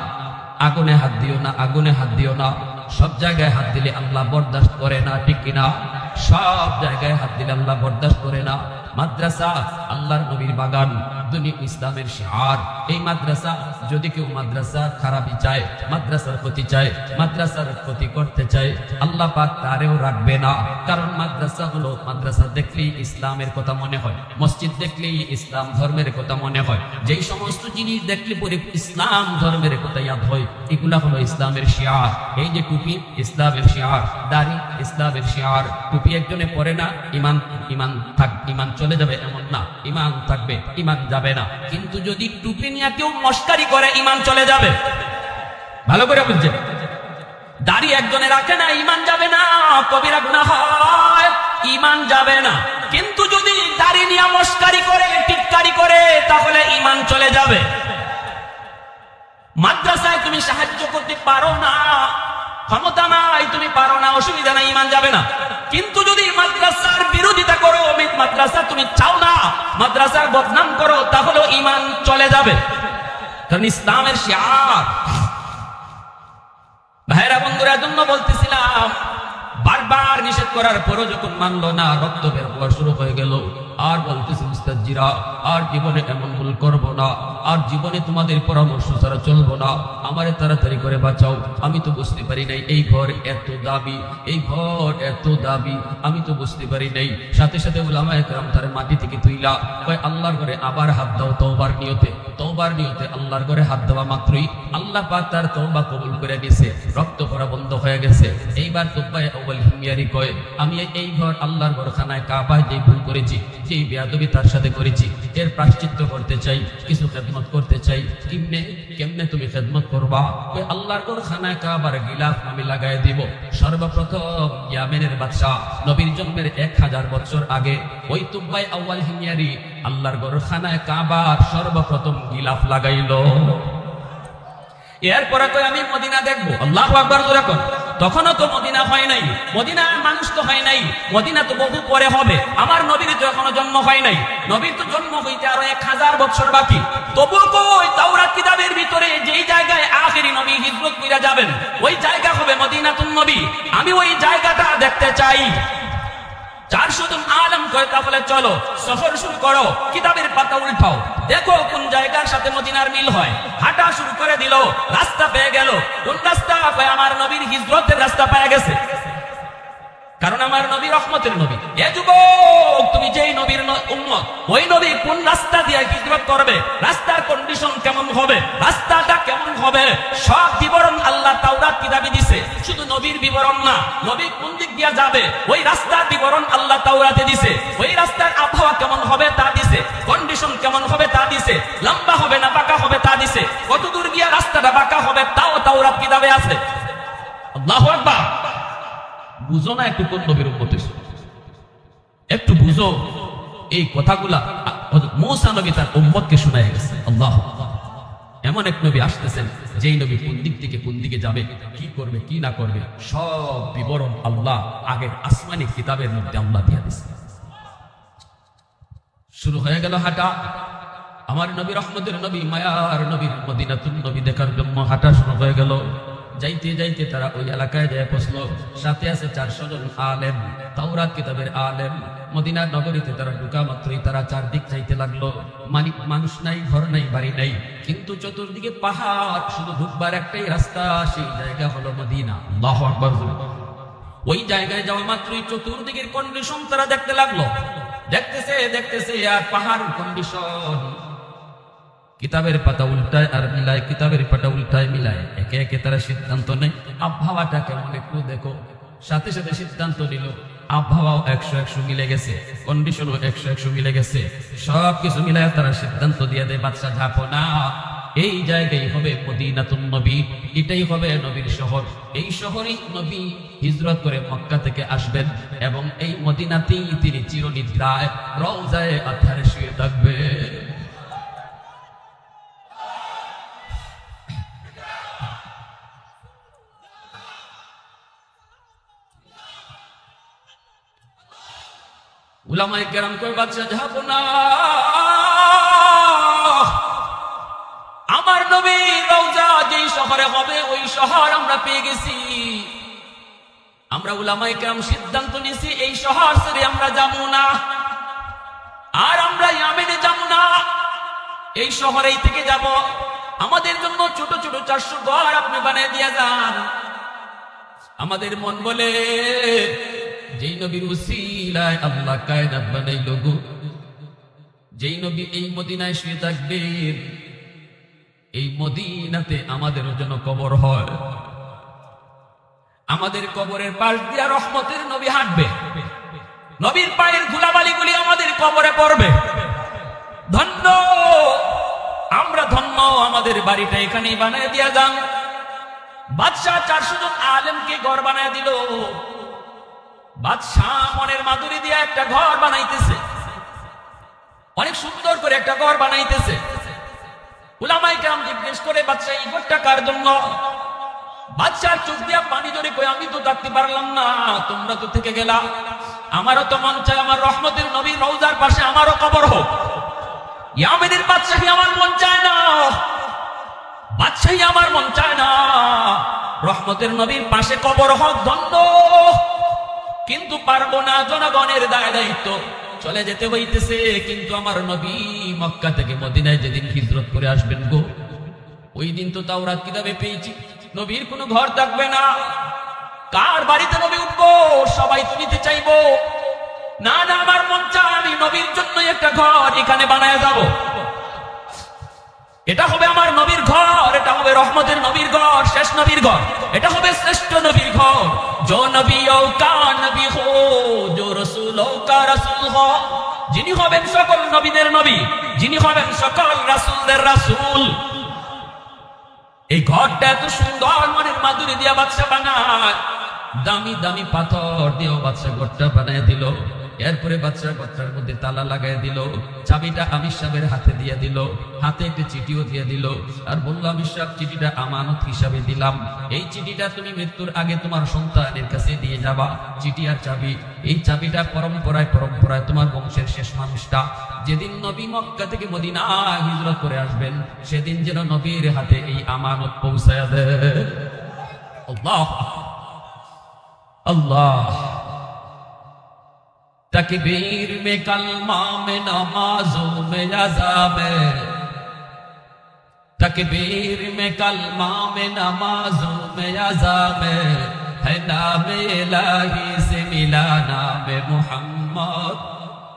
আগুনে হাত দিও না, আগুনে হাত দিও না। সব জায়গায় হাত দিলে আল্লাহ বরদাস্ত করে না, ঠিক কিনা? সব জায়গায় হাত দিলে আল্লাহ বরদাস্ত করে না। মাদ্রাসা আল্লাহর নবীর বাগান, দুনিয়া ইসলামের শিআর। এই মাদ্রাসা যদি কেউ মাদ্রাসা খারাপই চায়, মাদ্রাসার ক্ষতি চায়, মাদ্রাসার ক্ষতি করতে চায়, আল্লাহ পাক তারেও রাখবে না। কারণ মাদ্রাসা হলো, মাদ্রাসা দেখলেই ইসলামের কথা মনে হয়, মসজিদ দেখলেই ইসলাম ধর্মের কথা মনে হয়, যেই সমস্ত জিনিস দেখলে পরে ইসলাম ধর্মের কথা ইয়াদ হয়, এগুলা হলো ইসলামের শিআর। এই যে টুপি ইসলামের শিআর, দাড়ি ইসলামের শিআর। টুপি একজনে পরে না ইমান ইমান চলে যাবে এমন না, ইমান থাকবে, ইমান যাবে না। কিন্তু যদি টুপি নিয়ে কেউ মস্কারি করে ইমান চলে যাবে। ভালো করে বুঝছেন? দাড়ি একজনে রাখে না, ইমান যাবে না, কবিরা গুনাহ হয়, ইমান যাবে না। কিন্তু যদি দাড়ি নিয়ে মস্কারি করে, টিটকারি করে, তাহলে ইমান চলে যাবে। মাদ্রাসায় তুমি সাহায্য করতে পারো না, ক্ষমতা নাই, তুমি পারো না, অসুবিধা নাই, ইমান যাবে না। কিন্তু যদি মাদ্রাসার বিরোধিতা করো, মাদ্রাসা তুমি চাও না, মাদ্রাসার বদনাম করো, তাহলে ইমান চলে যাবে। কারণ ইসলামের শিআর। ভাইরা বন্ধুরা জন্য বলতেছিলাম, বারবার নিষেধ করার পরও যখন মানলো না, রক্ত বের হওয়া শুরু হয়ে গেল। আর বলতেছি উস্তাদজিরা, আর জীবনে এমন ভুল করবো না, আর জীবনে তোমাদের পরামর্শ ছাড়া চলবো না, আমারে তাড়াতাড়ি করে বাঁচাও। আমি তো বুঝতে পারি নাই এই ঘর এত দাবি, এই ঘর এত দাবি, আমি তো বুঝতে পারি নাই। সাথে সাথে উলামায়ে কেরাম তারে মাটি থেকে তুইলা কয় আল্লাহর ঘরে আবার হাত দাও তওবার নিয়তে। তওবার নিয়তে আল্লাহর ঘরে হাত দেওয়া মাত্রই আল্লাহ পাক তার তওবা কবুল করে নিয়েছে, রক্ত পড়া বন্ধ হয়ে গেছে। এইবার তুব্বায়ে আউয়াল হিময়ারি কয় আমি এই ঘর আল্লাহর ঘর খানায় কাবায় যে ভুল করেছি, যে বেয়াদবি তার সাথে করেছি, এর প্রায়শ্চিত্ত করতে চাই, কিছু খেদমত করতে চাই। কেমনে তুমি খেদমত করবা? ওই আল্লাহর ঘর খানায় কাবার গিলাফ আমি লাগাই দিব। সর্বপ্রথম ইয়ামেনের বাদশা নবীর জন্মের 1000 বছর আগে ওই তুব্বায়ে আউয়াল হিময়ারি আল্লাহর ঘর খানায় কাবার সর্বপ্রথম গিলাফ লাগাইলো। এরপরে কই আমি মদিনা দেখবো। আল্লাহু আকবার জোরে কোন। তখনও তো মদিনা হয় নাই, মদিনার মানুষ তো হয় নাই, মদিনা তো বহু পরে হবে। আমার নবীর তো এখনো জন্ম হয় নাই, নবীর তো জন্ম হইতে আরো 1000 বছর বাকি। তবুও কই তাওরাত কিতাবের ভিতরে যেই জায়গায় আখেরি নবী হিজরত কইরা যাবেন, ওই জায়গা হবে মদিনাতুন নবী। আমি ওই জায়গাটা দেখতে চাই। 400 জন আলেম কয় তাহলে চলো সফর শুরু করো, কিতাবের পাতা উল্টাও, দেখো কোন জায়গার সাথে মদিনার মিল হয়। হাঁটা শুরু করে দিল, রাস্তা পেয়ে গেল। কোন রাস্তা? আমার নবীর হিজরতের রাস্তা পেয়ে গেছে। কারণ আমার নবী রহমতের নবী। এ যুবক, তুমি যেই নবীর উম্মত, ওই নবী কোন রাস্তা দিয়ে হিজরত করবে, রাস্তার কন্ডিশন কেমন হবে, রাস্তাটা কেমন হবে, সব বিবরণ আল্লাহ তাওরাত কিতাবে দিছে। শুধু নবীর বিবরণ না, নবী কোন দিক দিয়ে যাবে ওই রাস্তার বিবরণ আল্লাহ তাওরাতে দিছে। ওই রাস্তার আবহাওয়া কেমন হবে তা দিছে, কন্ডিশন কেমন হবে তা দিছে, লম্বা হবে না বাঁকা হবে তা দিছে, কত দূর গিয়ে রাস্তাটা বাঁকা হবে তাও তাওরাত কিতাবে আছে। আল্লাহু আকবার। বুঝো না একটু কোন নবীর উম্মত হইছো, একটু বুঝো এই কথাগুলা হযরত মূসা নবী তার উম্মতকে শোনায় গেছে। আল্লাহু আকবার। এমন এক নবী আসতেছেন যেই নবী কোন দিক থেকে কোন দিকে যাবে, কি করবে কি না করবে, সব বিবরণ আল্লাহ আগের আসমানি কিতাবের মধ্যে আল্লাহ দিয়ে দিয়েছে। শুরু হয়ে গেল হাঁটা। আমার নবী রহমতের নবী, মায়ার নবীর মদিনাতুন নবী দেখার জন্য হাঁটা শুরু হয়ে গেল। যাইতে যাইতে তারা ওই এলাকায় যায় পৌঁছলো। সাথে আছে 400 জন আলেম, তাওরাত কিতাবের আলেম। মদিনার নগরীতে তারা ঢোকা মাত্রই তারা চারদিক চাইতে লাগলো। মানুষ নাই, ঘর নাই, বাড়ি নাই, কিন্তু চতুর্দিকে পাহাড়, শুধু ঢুকবার একটাই রাস্তা, সেই জায়গা হলো মদিনা। আল্লাহু আকবার। ওই জায়গায় যাওয়া মাত্রই চতুর্দিকের কন্ডিশন তারা দেখতে লাগলো। দেখতেছে আর পাহাড় কন্ডিশন, কিতাবের পাতা উল্টায় আর মিলায়, কিতাবের পাতা উল্টায় মিলায়, একে একে তারা সিদ্ধান্ত নেয়। আবহাওয়াটা কেমন একটু দেখো, সাথে সাথে সিদ্ধান্ত নিল। আবহাওয়াও 100-100 মিলে গেছে, কন্ডিশনও 100-100 মিলে গেছে, সবকিছু মিলায় তারা সিদ্ধান্ত দিয়ে দেয় বাদশা ঝাঁপো না, এই জায়গায় হবে মদিনাতুন নবী, এটাই হবে নবীর শহর। এই শহরেই নবী হিজরত করে মক্কা থেকে আসবেন এবং এই মদিনাতেই তিনি চিরনিদ্রায় রওজায়ে আতহারে শুয়ে থাকবেন। উলামায়ে কেরাম কয় বাদশা ঝাঁপো না, আমার নবী রওজা যেই শহরে হবে ওই শহর আমরা পেয়ে গেছি। আমরা উলামায়ে কেরাম সিদ্ধান্ত নিয়েছি এই শহর ছেড়ে আমরা যাব না, আর আমরা ইয়ামেনে যাব না, এই শহরেই থেকে যাব। আমাদের জন্য ছোট ছোট 400 ঘর আপনি বানিয়ে দিয়ে যান। আমাদের মন বলে যেই নবীর উসিলায় আল্লাহ কায়নাত বানাইল গো, যেই নবী এই মদিনায় শুয়ে থাকবেন, এই মদিনাতে আমাদের জন্য কবর হয়। আমাদের কবরের পাশ দিয়া রহমতের নবী হাঁটবে, নবীর পায়ের ধুলাবালিগুলি আমাদের কবরে পড়বে। ধন্য আমরা, ধন্য আমাদের বাড়িটা এখানেই বানিয়ে দিয়া যান। বাদশাহ 400 জন আলেমকে ঘর বানিয়ে দিল। বাদশাহ মনের মাধুরী দিয়া একটা ঘর বানাইতেছে, অনেক সুন্দর করে একটা ঘর বানাইতেছে। উলামায়ে কেরাম জিজ্ঞেস করে বাদশাহ এই ঘরটা কার জন্য? বাদশাহ চোখ দিয়া পানি ধরে কই আমি তো থাকতে পারলাম না, তোমরা তো থেকে গেলা, আমারও তো মন চায় আমার রহমতের নবীর রওজার পাশে আমারও কবর হোক। ইয়ামেনের বাদশাহী আমার মন চায় না, বাদশাহী আমার মন চায় না, রহমতের নবীর পাশে কবর হোক। ধন্য কিন্তু পারবো না, জনগণের দায় দায়িত্ব চলে যেতে হইতেছে। কিন্তু আমার নবী মক্কা থেকে মদিনায় যেদিন হিজরত করে আসবেন গো, ওই দিন তো তাওরাত কিতাবে পেয়েছি নবীর কোনো ঘর থাকবে না। কার বাড়িতে নবী উঠবো? সবাই তো নিতে চাইবো। না না, আমার মন চায় আমি নবীর জন্য একটা ঘর এখানে বানায় যাব। এটা হবে আমার নবীর ঘর, এটা হবে রহমতের নবীর ঘর, শেষ নবীর ঘর, এটা হবে শ্রেষ্ঠ নবীর ঘর। जो नबियों का नबी हो, जो रसूलों का रसूल हो, যিনি হবেন সকল নবীদের নবী, যিনি হবেন সকল রাসূলদের রাসূল। এই ঘরটা এত সুন্দর মনের মাধুরী দিয়া বাদশা বানায়, দামি দামি পাথর দিয়েও বাদশা ঘরটা বানায় দিল। এরপরে বাদশা ঘরটার মধ্যে তালা লাগাই দিল, চাবিটা আমির সাহেবের হাতে দিয়ে দিল, হাতে একটা চিঠিও দিয়ে দিল, আর বলল আমির সাহেব চিঠিটা আমানত হিসাবে দিলাম, এই চিঠিটা তুমি মৃত্যুর আগে তোমার সন্তানের কাছে দিয়ে যাবা। চিঠি আর চাবি, এই চাবিটা পরম্পরায় পরম্পরায় তোমার বংশের শেষ মানুষটা যেদিন নবী মক্কা থেকে মদিনা হিজরত করে আসবেন, সেদিন যেন নবীর হাতে এই আমানত পৌঁছায় দেয়। আল্লাহ আল্লাহ। तकबीर में कलमा में नमाजों में अज़ा में, तकबीर में कलमा में नमाजों में अज़ा में, है नाम इलाही से मिला नाम मुहम्मद,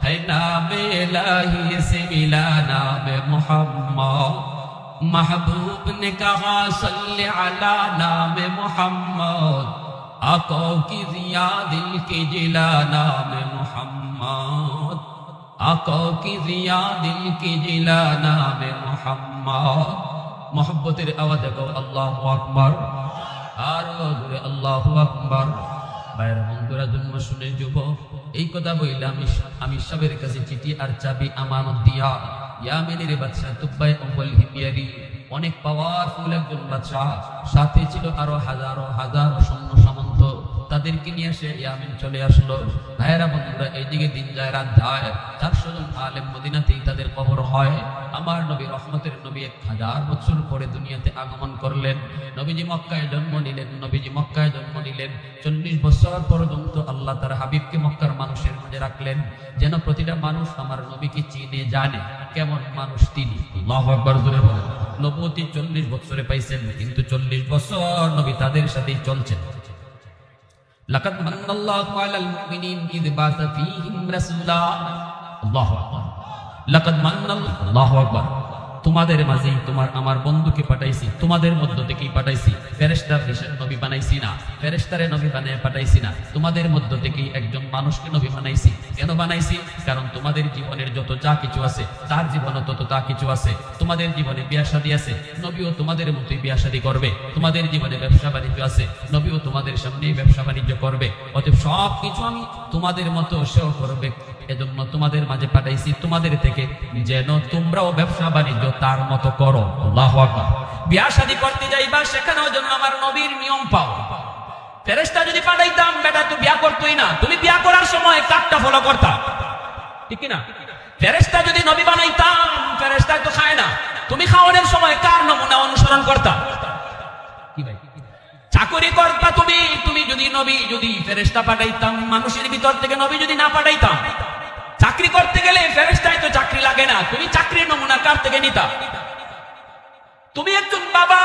है नाम इलाही से मिला नाम मुहम्मद। महबूब ने कहा सल्ले अला नाम मुहम्मद, आकों की जिया दिल की जिला नाम मुहम्मद, आकों की जिया दिल की जिला नाम मुहम्मद। मोहब्बतेर आवाज़े कहो अल्लाहु আকবার, आरो जोरे अल्लाहु আকবার। বাইরে বন্ধুরা জন্ম শুনে যুব এই কথা বইলাম, আমি সবের কাছে চিঠি আর চাবি আমানত দিয়া ইয়ামেনের বাদশা তুবাই আউয়াল হিমিয়ারি, অনেক পাওয়ারফুল একজন বাদশা, সাথে ছিল আরো হাজারো হাজারো সৈন্য সামন্ত, তাদেরকে নিয়ে সে ইয়ামেন চলে আসলো। ভাইরা বন্ধুরা, এইদিকে দিন যায় রাত যায়, 400 জন আলেম মদিনাতেই তাদের কবর হয়। আমার নবী রহমতের নবী 1000 বছর পরে দুনিয়াতে আগমন করলেন। নবীজি মক্কায় জন্ম নিলেন, নবীজি মক্কায় জন্ম নিলেন। 40 বছর পর্যন্ত আল্লাহ তার হাবিবকে মক্কার মানুষের মাঝে রাখলেন, যেন প্রতিটা মানুষ আমার নবীকে চিনে জানে কেমন মানুষ তিনি। আল্লাহু আকবার জোরে বলেন। নবুয়তি 40 বছরে পাইছেন, কিন্তু 40 বছর নবী তাদের সাথেই চলছেন। লাকাদ মান্নাল্লাহু আলাল মুমিনিন ইয বাসা ফীহিম রাসূলা। আল্লাহু আকবার। লাকাদ মান্নাল্লাহু, আল্লাহু আকবার। তোমাদের মাঝেই তোমার আমার বন্ধুকে পাঠাইছি, তোমাদের মধ্য থেকেই পাঠাইছি। ফেরেশতা নবী বানাইছি না, ফেরেশতারে নবী বানিয়ে পাঠাইছি না, তোমাদের মধ্য থেকেই একজন মানুষকে নবী বানাইছি। কেন বানাইছি? কারণ তোমাদের জীবনের যত যা কিছু আছে, তার জীবনে তত তা কিছু আছে। তোমাদের জীবনে বিয়া শাদী আছে, নবীও তোমাদের মতোই বিয়া শাদী করবে। তোমাদের জীবনে ব্যবসা বাণিজ্য আছে, নবীও তোমাদের সামনেই ব্যবসা বাণিজ্য করবে। অতএব সব কিছু আমি তোমাদের মতো সেও করবে। এজন্য তোমাদের মাঝে পাঠাইছি তোমাদের থেকে, যেন তোমরাও ব্যবসা বাণিজ্য তার মতো করো। আল্লাহু আকবার। বিয়া শাদী করতে যাইবা, সেখানেও যেন আমার নবীর নিয়ম পাও। ফেরেশতা যদি পাঠাইতাম, বেটা তুই বিয়া করতই না, তুমি বিয়া করার সময় কাটটা ফলো করতা, ঠিক কি না? ফেরেশতা যদি নবী বানাইতাম, ফেরেশতা তো খায় না, তুমি খাওয়ানোর সময় কার নমুনা অনুসরণ করতা? কি ভাই? চাকরি করতা তুমি, তুমি যদি নবী যদি ফেরেশতা পাঠাইতাম, মানুষের ভিতর থেকে নবী যদি না পাঠাইতাম, চাকরি করতে গেলে ফেরেশতায় তো চাকরি লাগে না, তুমি চাকরির নমুনা কার থেকে নিতা? তুমি একজন বাবা,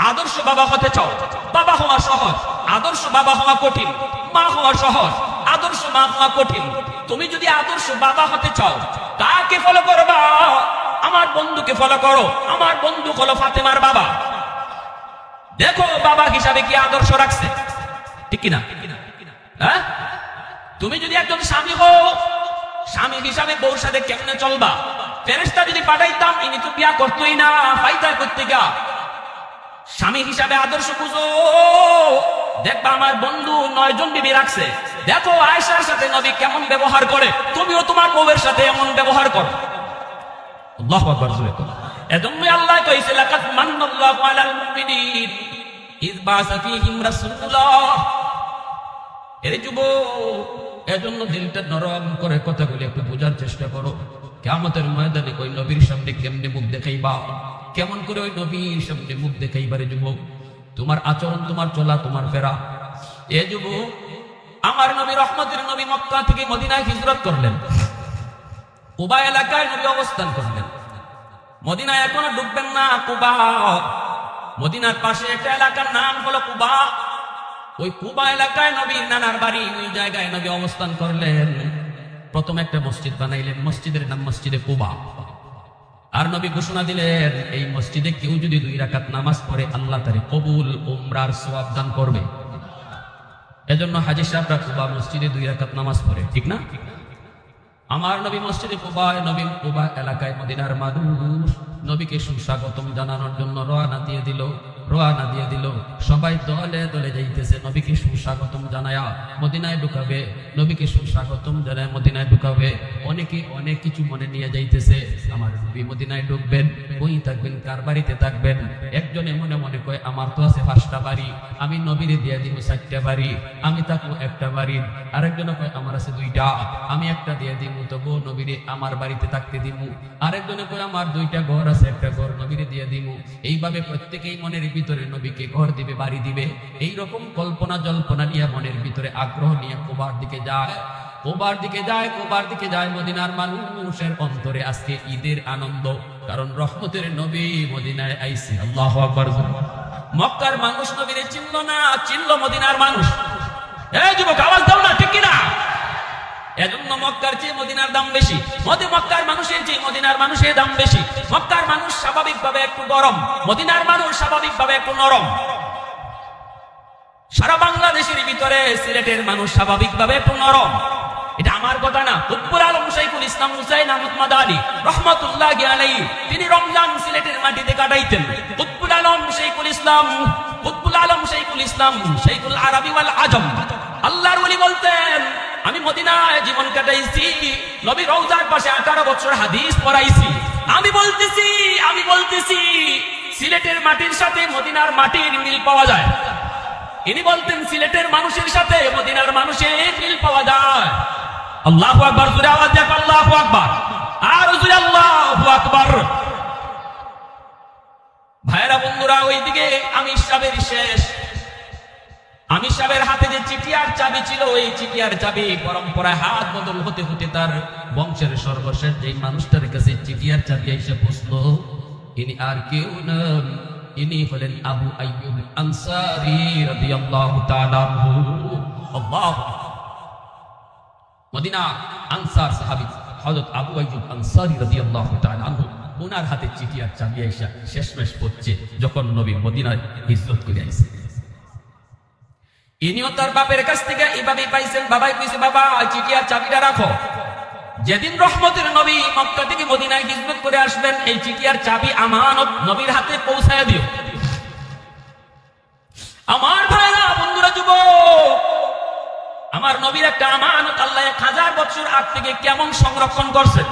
আদর্শ বাবা হতে চাও, বাবা হওয়া সহজ, আদর্শ বাবা হওয়া কঠিন। মা হওয়া সহজ, আদর্শ মা হওয়া কঠিন। তুমি যদি আদর্শ বাবা হতে চাও, কাকে ফলো করবা? আমার বন্ধুকে ফলো করো। আমার বন্ধু হলো ফাতেমার বাবা। দেখো বাবা হিসাবে কি আদর্শ রাখছে, ঠিক কিনা? হ্যাঁ, তুমি যদি একজন স্বামী হও, স্বামী হিসাবে বউর সাথে কেমনে চলবা? ফেরেশতা যদি পাঠাইতাম, ইনি তো বিয়া করতই না, ফাইদার করতে গা। স্বামী হিসাবে আদর্শ খুঁজো, দেখবা আমার বন্ধু 9 জন বিবি রাখছে। দেখো আয়েশার সাথে নবী কেমন ব্যবহার করে, তুমিও তোমার বউয়ের সাথে এমন ব্যবহার করো। আল্লাহু আকবার। এজন্যই আল্লাহ কইছে, লাকাদ মান্নাল্লাহু আলাল মুমিনিন ইয বা'সা ফীহিম রাসূলুল্লাহ। এর যুবক, এজন্য দিলটা নরম করে কথাগুলি একটু বোঝার চেষ্টা করো। কিয়ামতের ময়দানে ওই নবীর সামনে কেমনে মুখ দেখাইবা, কেমন করে ওই নবীর সামনে মুখ দেখাইবারে যুবক? তোমার আচরণ, তোমার চলা, তোমার ফেরা। এ যুবক, আমার নবী রহমতের নবী মক্কা থেকে মদিনায় হিজরত করলেন। কুবা এলাকায় নবী অবস্থান করলেন। মদিনায় এখনো ঢুকবেন না, কুবা। মদিনার পাশে একটা এলাকার নাম হলো কুবা। ওই কুবা এলাকায় নবীর নানার বাড়ি, ওই জায়গায় নবী অবস্থান করলেন। প্রথম একটা মসজিদ বানাইলেন, মসজিদের নাম মসজিদে কুবা। আর নবী ঘোষণা দিলেন, এই মসজিদে কেউ যদি 2 রাকাত নামাজ পড়ে, আল্লাহ তারে কবুল উমরার সওয়াব দান করবে। এজন্য হাজী সাহেবরা কুবা মসজিদে 2 রাকাত নামাজ পড়ে, ঠিক না? আমার নবী মসজিদে কুবায়, নবী কুবা এলাকায় মদিনার মানুষ নবীকে সুস্বাগতম জানানোর জন্য রওনা দিয়ে দিল। সবাই দলে দলে যাইতেছে নবীকে সুস্বাগতম জানায়া মদিনায় ঢুকাবে, নবীকে সুস্বাগতম জানায় মদিনায় ঢুকাবে। অনেকে অনেক কিছু মনে নিয়ে যাইতেছে, আমার নবী মদিনায় ঢুকবেন, কই থাকবেন, কার বাড়িতে থাকবেন? একজনে মনে মনে কয়, আমার তো আছে 5টা বাড়ি, আমি নবীরে দিয়ে দিব 4টা বাড়ি, আমি থাকবো একটা বাড়ি। আরেকজনে কয়, আমার আছে 2টা, আমি একটা দিয়ে দিব, তবু নবীরে আমার বাড়িতে থাকতে দিব। আরেকজনে কয়, আমার 2টা ঘর আছে, একটা ঘর নবীরে দিয়ে দিব। এইভাবে প্রত্যেকেই মনের ভিতরে নবীকে ঘর দিবে, বাড়ি দিবে। এইরকম কল্পনা জল্পনা নিয়ে মনের ভিতরে আগ্রহ নিয়ে কুবার দিকে যায়। মদিনার মানুষের অন্তরে আজকে ঈদের আনন্দ, কারণ রহমতের নবী মদিনায় আইছে। আল্লাহু আকবার। মক্কার মানুষ নবীরে চিনল না, চিনল মদিনার মানুষ। এই যুবক, আওয়াজ দাও না, ঠিক কিনা? এজন্য মক্কার চেয়ে মদিনার দাম বেশি, মক্কার মানুষের চেয়ে মদিনার মানুষের দাম বেশি। মক্কার মানুষ স্বাভাবিকভাবে একটু গরম, মদিনার মানুষ স্বাভাবিকভাবে একটু নরম। সারা বাংলাদেশের ভিতরে সিলেটের মানুষ স্বাভাবিকভাবে একটু নরম। এটা আমার কথা না, কুতুবুল আলম শাইখুল ইসলাম হুসাইন আহমদ মাদানী রাহমাতুল্লাহি আলাইহি, তিনি রমজান সিলেটের মাটিতে কাটাইতেন। কুতুবুল আলম শাইখুল ইসলাম শাইখুল আরবি ওয়াল আজম, আল্লাহর ওলি বলতেন, আমি মদিনায় জীবন কাটাইছি, নবী রওজার পাশে 18 বছর হাদিস পড়াইছি। আমি বলতেছি সিলেটের মাটির সাথে মদিনার মাটির মিল পাওয়া যায়। ইনি বলতেন, সিলেটের মানুষের সাথে মদিনার মানুষের মিল পাওয়া যায়। আল্লাহু আকবার। জোরে আওয়াজ দেন, আল্লাহু আকবার। আর জোরে আল্লাহু আকবার। ভাইরা বন্ধুরা, ওইদিকে আমির সাহেবের শেষ, আমির সাহেবের হাতে যে চিঠি আর চাবি ছিল, ওই চিঠি আর চাবি পরম্পরায় হাত বদল হতে হতে তার বংশের সর্বশেষ যে মানুষটার কাছে চিঠি আর চাবি এসে পৌঁছলো, ইনি আর কেউ নন, ইনি হলেন আবু আইয়ুব আনসারী রাদিয়াল্লাহু তাআলা আনহু। আল্লাহ, মদিনা আনসার সাহাবী হযরত আবু আইয়ুব আনসারী রাদিয়াল্লাহু তাআলা আনহু ওনার হাতে চিঠি আর চাবি আইসা শেষমেশ পড়ছে যখন নবী মদিনায় হিজরত করে আইছে। ইনিও তার বাপের কাছ থেকে এইভাবেই পাইছেন। বাবাই কইছে, বাবা চিঠি আর চাবিটা রাখো, যেদিন রহমতের নবী মক্কা থেকে মদিনায় হিজরত করে আসবেন এই চিঠি আর চাবি আমানত নবীর হাতে পৌঁছায় দিও। আমার ভাইরা, বন্ধুরা, যুবক, আমার নবীর একটা আমানত আল্লাহ 1000 বছর আগ থেকে কেমন সংরক্ষণ করছে।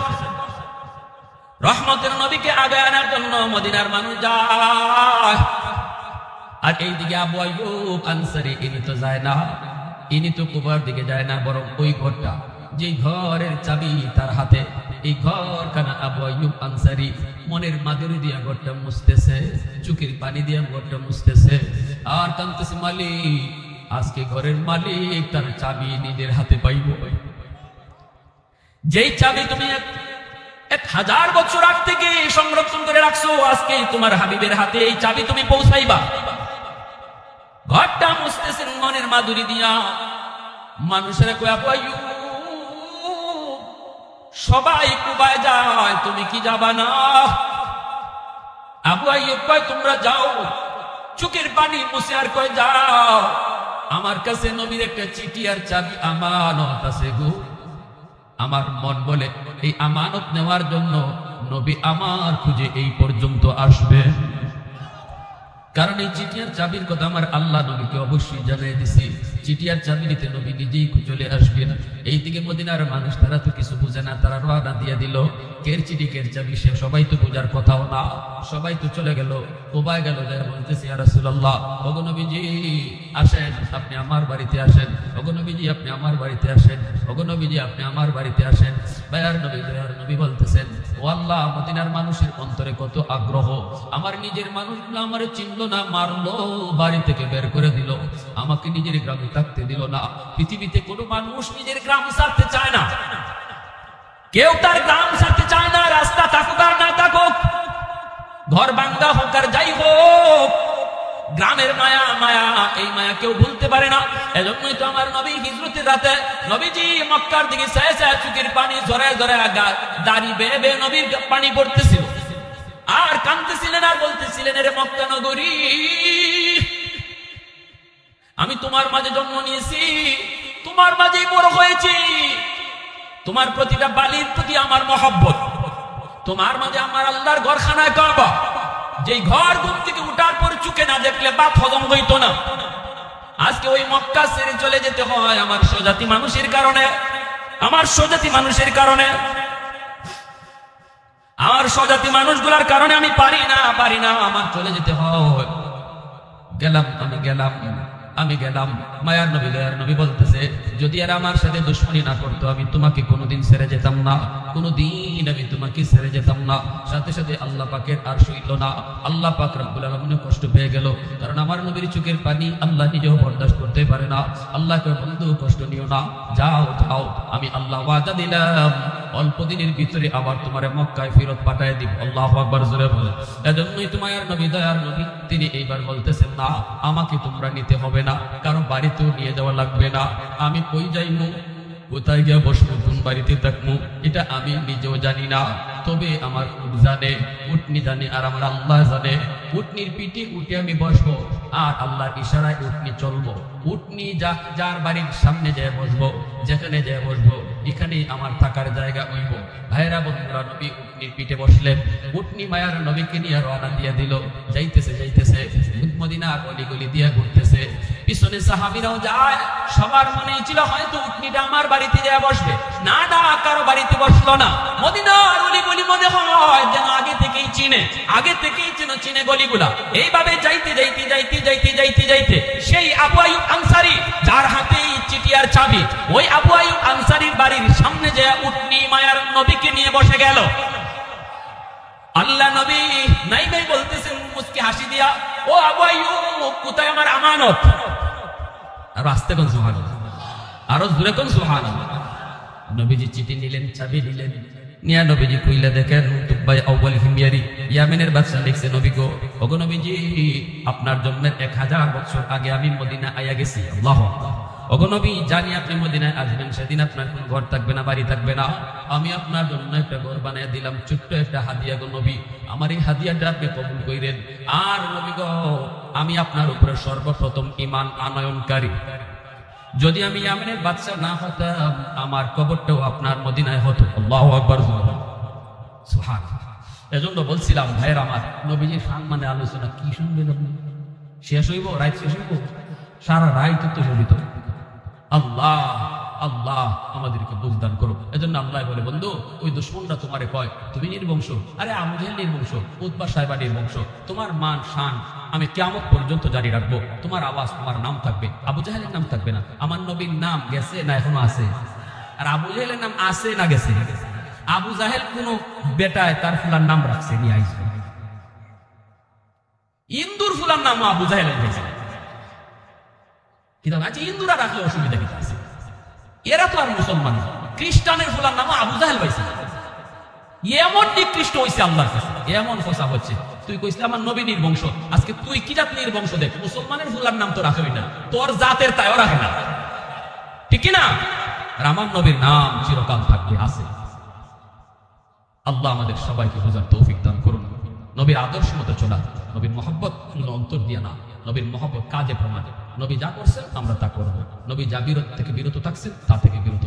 রহমতের নবীকে আগে আনার জন্য মদিনার মানুষ যায়, আর এইদিকে আবু আইয়ুব আনসারী ইনি তো যায় না, ইনি তো কুবার দিকে যায় না, বরং ওই ঘরটা যে ঘরের চাবি তার হাতে, এই ঘরখানা আবু আইয়ুব আনসারী মনের মাধুরী দিয়া ঘরটা মুছতেছে, চোখের পানি দিয়া ঘরটা মুছতেছে আর কাঁদতেছে, মালিক আজকে ঘরের মালিক তার চাবি নিজের হাতে পাইব। যেই চাবি তুমি 1000 বছর আগ থেকে সংরক্ষণ করে রাখছো, আজকে তোমার হাবিবের হাতে এই চাবি তুমি পৌঁছাইবা। ঘরটা মুছতেছেন মনের মাধুরী দিয়া। মানুষেরা কয়, আবু আইয়ুব সবাই কুবায় যায়, তুমি কি যাবা না? আবু আইয়ুব কয়, তোমরা যাও, চোখের পানি মুছে আর কয়, যাও, আমার কাছে নবীর একটা চিঠি আর চাবি আমানত আছে গো। আমার মন বলে এই আমানত নেওয়ার জন্য নবী আমার খুঁজে এই পর্যন্ত আসবে, কারণ এই চিঠি আর চাবির কথা আমার আল্লাহ নবীকে অবশ্যই জানিয়ে দিছি। চিঠি আর চাবি নিতে নবী নিজেই চলে আসবেন। এইদিকে মদিনার মানুষ তারা তো কিছু বুঝে না, তারা রওনা দিয়ে দিল। কের চিঠি কের চাবি সে সবাই তো বোঝার কথাও না, সবাই তো চলে গেল, কোবায় গেল, যায় বলতেছে, ইয়া রাসূলুল্লাহ, ওগো নবীজি আসেন, আপনি আমার বাড়িতে আসেন, ওগো নবীজি আপনি আমার বাড়িতে আসেন, ওগো নবীজি আপনি আমার বাড়িতে আসেন। দয়ার নবী বলতেছেন, ও আল্লাহ, মদিনার মানুষের অন্তরে কত আগ্রহ, আমার নিজের মানুষগুলো আমারে চিনলো না, মারলো, বাড়ি থেকে বের করে দিল, আমাকে নিজের গ্রামে থাকতে দিল না। পৃথিবীতে কোনো মানুষ নিজের গ্রাম ছাড়তে চায় না, কেউ তার গ্রাম ছাড়তে চায় না, রাস্তা থাকুক আর না থাকুক, ঘর ভাঙ্গা হোক আর যাই হোক, গ্রামের মায়া, এই মায়া কেউ ভুলতে পারে না। এজন্যই তো আমার নবী হিজরতের রাতে নবীজি মক্কার দিকে চায় চায় চোখের পানি ঝরে ঝরে দাড়ি বেয়ে বেয়ে নবীর পানি পড়তেছিল আর কাঁদতেছিলেন আর বলতেছিলেন, এর মক্কা নগরী, আমি তোমার মাঝে জন্ম নিয়েছি, তোমার মাঝেই বড় হয়েছি, তোমার প্রতিটা বালির প্রতি আমার মহব্বত, তোমার মাঝে আমার আল্লাহর ঘরখানায় কাবা, যেই ঘর ঘুম থেকে উঠার পর চুকে না দেখলে বাপ হজম হইতো না। আজকে ওই মক্কা ছেড়ে চলে যেতে হয় আমার স্বজাতি মানুষের কারণে, আমার স্বজাতি মানুষের কারণে, আমার স্বজাতি মানুষগুলার কারণে আমি পারি না, আমার চলে যেতে হয়। আমি গেলাম। মায়ার নবী, দয়ার নবী বলতেছে, যদি আর আমার সাথে দুশ্মনী না করতো আমি তোমাকে কোনোদিন ছেড়ে যেতাম না, কোনোদিন আমি তোমাকে ছেড়ে যেতাম না। সাথে সাথে আল্লাহ পাকের আর সইল না, আল্লাহ পাক রব্বুল আলামিন কষ্ট পেয়ে গেল, কারণ আমার নবীর চোখের পানি আল্লাহ নিজেও বরদাস্ত করতে পারে না। আল্লাহকে বন্ধু কষ্ট নিও না, যাও, আমি আল্লাহ ওয়াদা দিলাম অল্প দিনের ভিতরে আবার তোমার মক্কায় ফেরত পাঠায় দিব। আল্লাহু আকবার, জোরে বলে। এজন্যই তোমার নবী, দয়ার নবী, তিনি এইবার বলতেছেন, না, আমাকে তোমরা নিতে হবে না, কারণ বাড়িতেও নিয়ে যাওয়া লাগবে না, আমি কই যাইমু, কোথায় গিয়ে বসবো, কোন বাড়িতে থাকবো, এটা আমি নিজেও জানি না, তবে আমার উট জানে, উটনি জানে, আর আমার আল্লাহ জানে। উটনির পিঠে উঠে আমি বসবো আর আল্লাহর ইশারায় উটনি চলবো। উটনি যার বাড়ির সামনে যায় বসবো, যেখানে যায় বসবো, এখানেই আমার থাকার জায়গা হইব। ভাইরা, বন্ধুরা, নবী উটনির পিঠে বসলেন। উটনি মায়ার নবীকে নিয়ে রওনা দিয়ে দিল। যাইতেছে মদিনার গলি দিয়ে ঘুরতেছে, পিছনে সাহাবীরাও যায়। সবার মনেই ছিল হয়তো উটনিটা আমার বাড়িতে যায় বসবে, না, কারো বাড়িতে বসলো না। মদিনার গলি মনে হয় যেন আগে থেকেই চিনে গলিগুলা। এইভাবে যাইতে সেই আবু আইয়ুব আনসারী, যার হাতে চিঠি আর চাবি, ওই আবু আইয়ুব আনসারীর বাড়ির সামনে যে উটনি মায়ার নবীকে নিয়ে বসে গেল। আল্লাহ নবী নাইবে বলতেছেন মুস্কি হাসি দিয়া, ও আবু আইয়ুব, কোথায় আমার আমানত? আর আস্তে কোন সুবহানাল্লাহ, আরো জোরে কোন সুবহানাল্লাহ। নবীজি চিঠি নিলেন, চাবি নিলেন, নিয়া নবীজি কইলা দেখেন, তুবাই আউয়াল হিমিয়ারি, ইয়ামেনের বাদশা লিখছে, নবী গো, ওগো নবীজি, আপনার জন্মের 1000 বছর আগে আমি মদিনা আয়া গেছি। আল্লাহু আকবার। ওগো নবী, জানি আপনি মদিনায় আসবেন, সেদিন আপনার কোনো ঘর থাকবে না, বাড়ি থাকবে না। আমি আপনার জন্য একটা ঘর বানিয়ে দিলাম, ছোট্ট একটা হাদিয়া গো নবী। আমার এই হাদিয়াটা আপনি কবুল কইরেন। আর নবী গো, আমি আপনার উপরে সর্বপ্রথম ঈমান আনয়নকারী। যদি আমি ইয়ামেনের বাদশা না হতাম, আমার কবরটাও আপনার মদিনায় হতো। আল্লাহু আকবার, সুবহানাল্লাহ। এজন্য বলছিলাম ভাইয়ের আমার, নবীজির সম্মানে আলোচনা কি শুনবেন আপনি? শেষ হইব, রাত শেষ হইব, সারা রাত তো শোভিত। আল্লাহ আল্লাহ আমাদেরকে বুঝদান করো। এজন্য আল্লাহ বলে, বন্ধু, ওই দুশমনরা তোমারে কয় তুমি নির্বংশ। আরে আবু জাহেল নির্বংশ, উতবা সাহেবা নির্বংশ। তোমার মান শান আমি কিয়ামত পর্যন্ত জারি রাখবো। তোমার আওয়াজ, তোমার নাম থাকবে, আবু জাহেলের নাম থাকবে না। আমার নবীর নাম গেছে না এখনো আছে? আর আবু জাহেলের নাম আছে না গেছে? আবু জাহেল কোন বেটায় তার ফুলার নাম রাখছে, নিয়ে আইসবে। ইন্দুর ফুলার নাম আবু জাহেলের গেছে, কিন্তু আজ হিন্দুরা রাখলে অসুবিধা কি আছে? এরা তো আর মুসলমান। খ্রিস্টানের ফুলার নাম আবু জাহেল পাইছে। এমন নিকৃষ্ট হয়েছে আল্লাহর কাছে, এমন ফসা হচ্ছে। তুই কইছিস আমার নবী নির্বংশ, আজকে তুই কি জাত নির্বংশ? দেখ, মুসলমানের ফুলার নাম তো রাখে না, তোর জাতের তাইও রাখে না, ঠিক না? আর আমার নবীর নাম চিরকাল থাকবে, আছে। আল্লাহ আমাদের সবাইকে বোঝার তৌফিক দান করুন। নবীর আদর্শ মতো চলা, নবীর মহব্বত অন্তর দিয়ে না, নবীর মহব্বত কাজে প্রমাণ। নবী যা করছেন আমরা তা করবো, নবী যা বিরত থেকে বিরত থাকছেন তা থেকে বিরত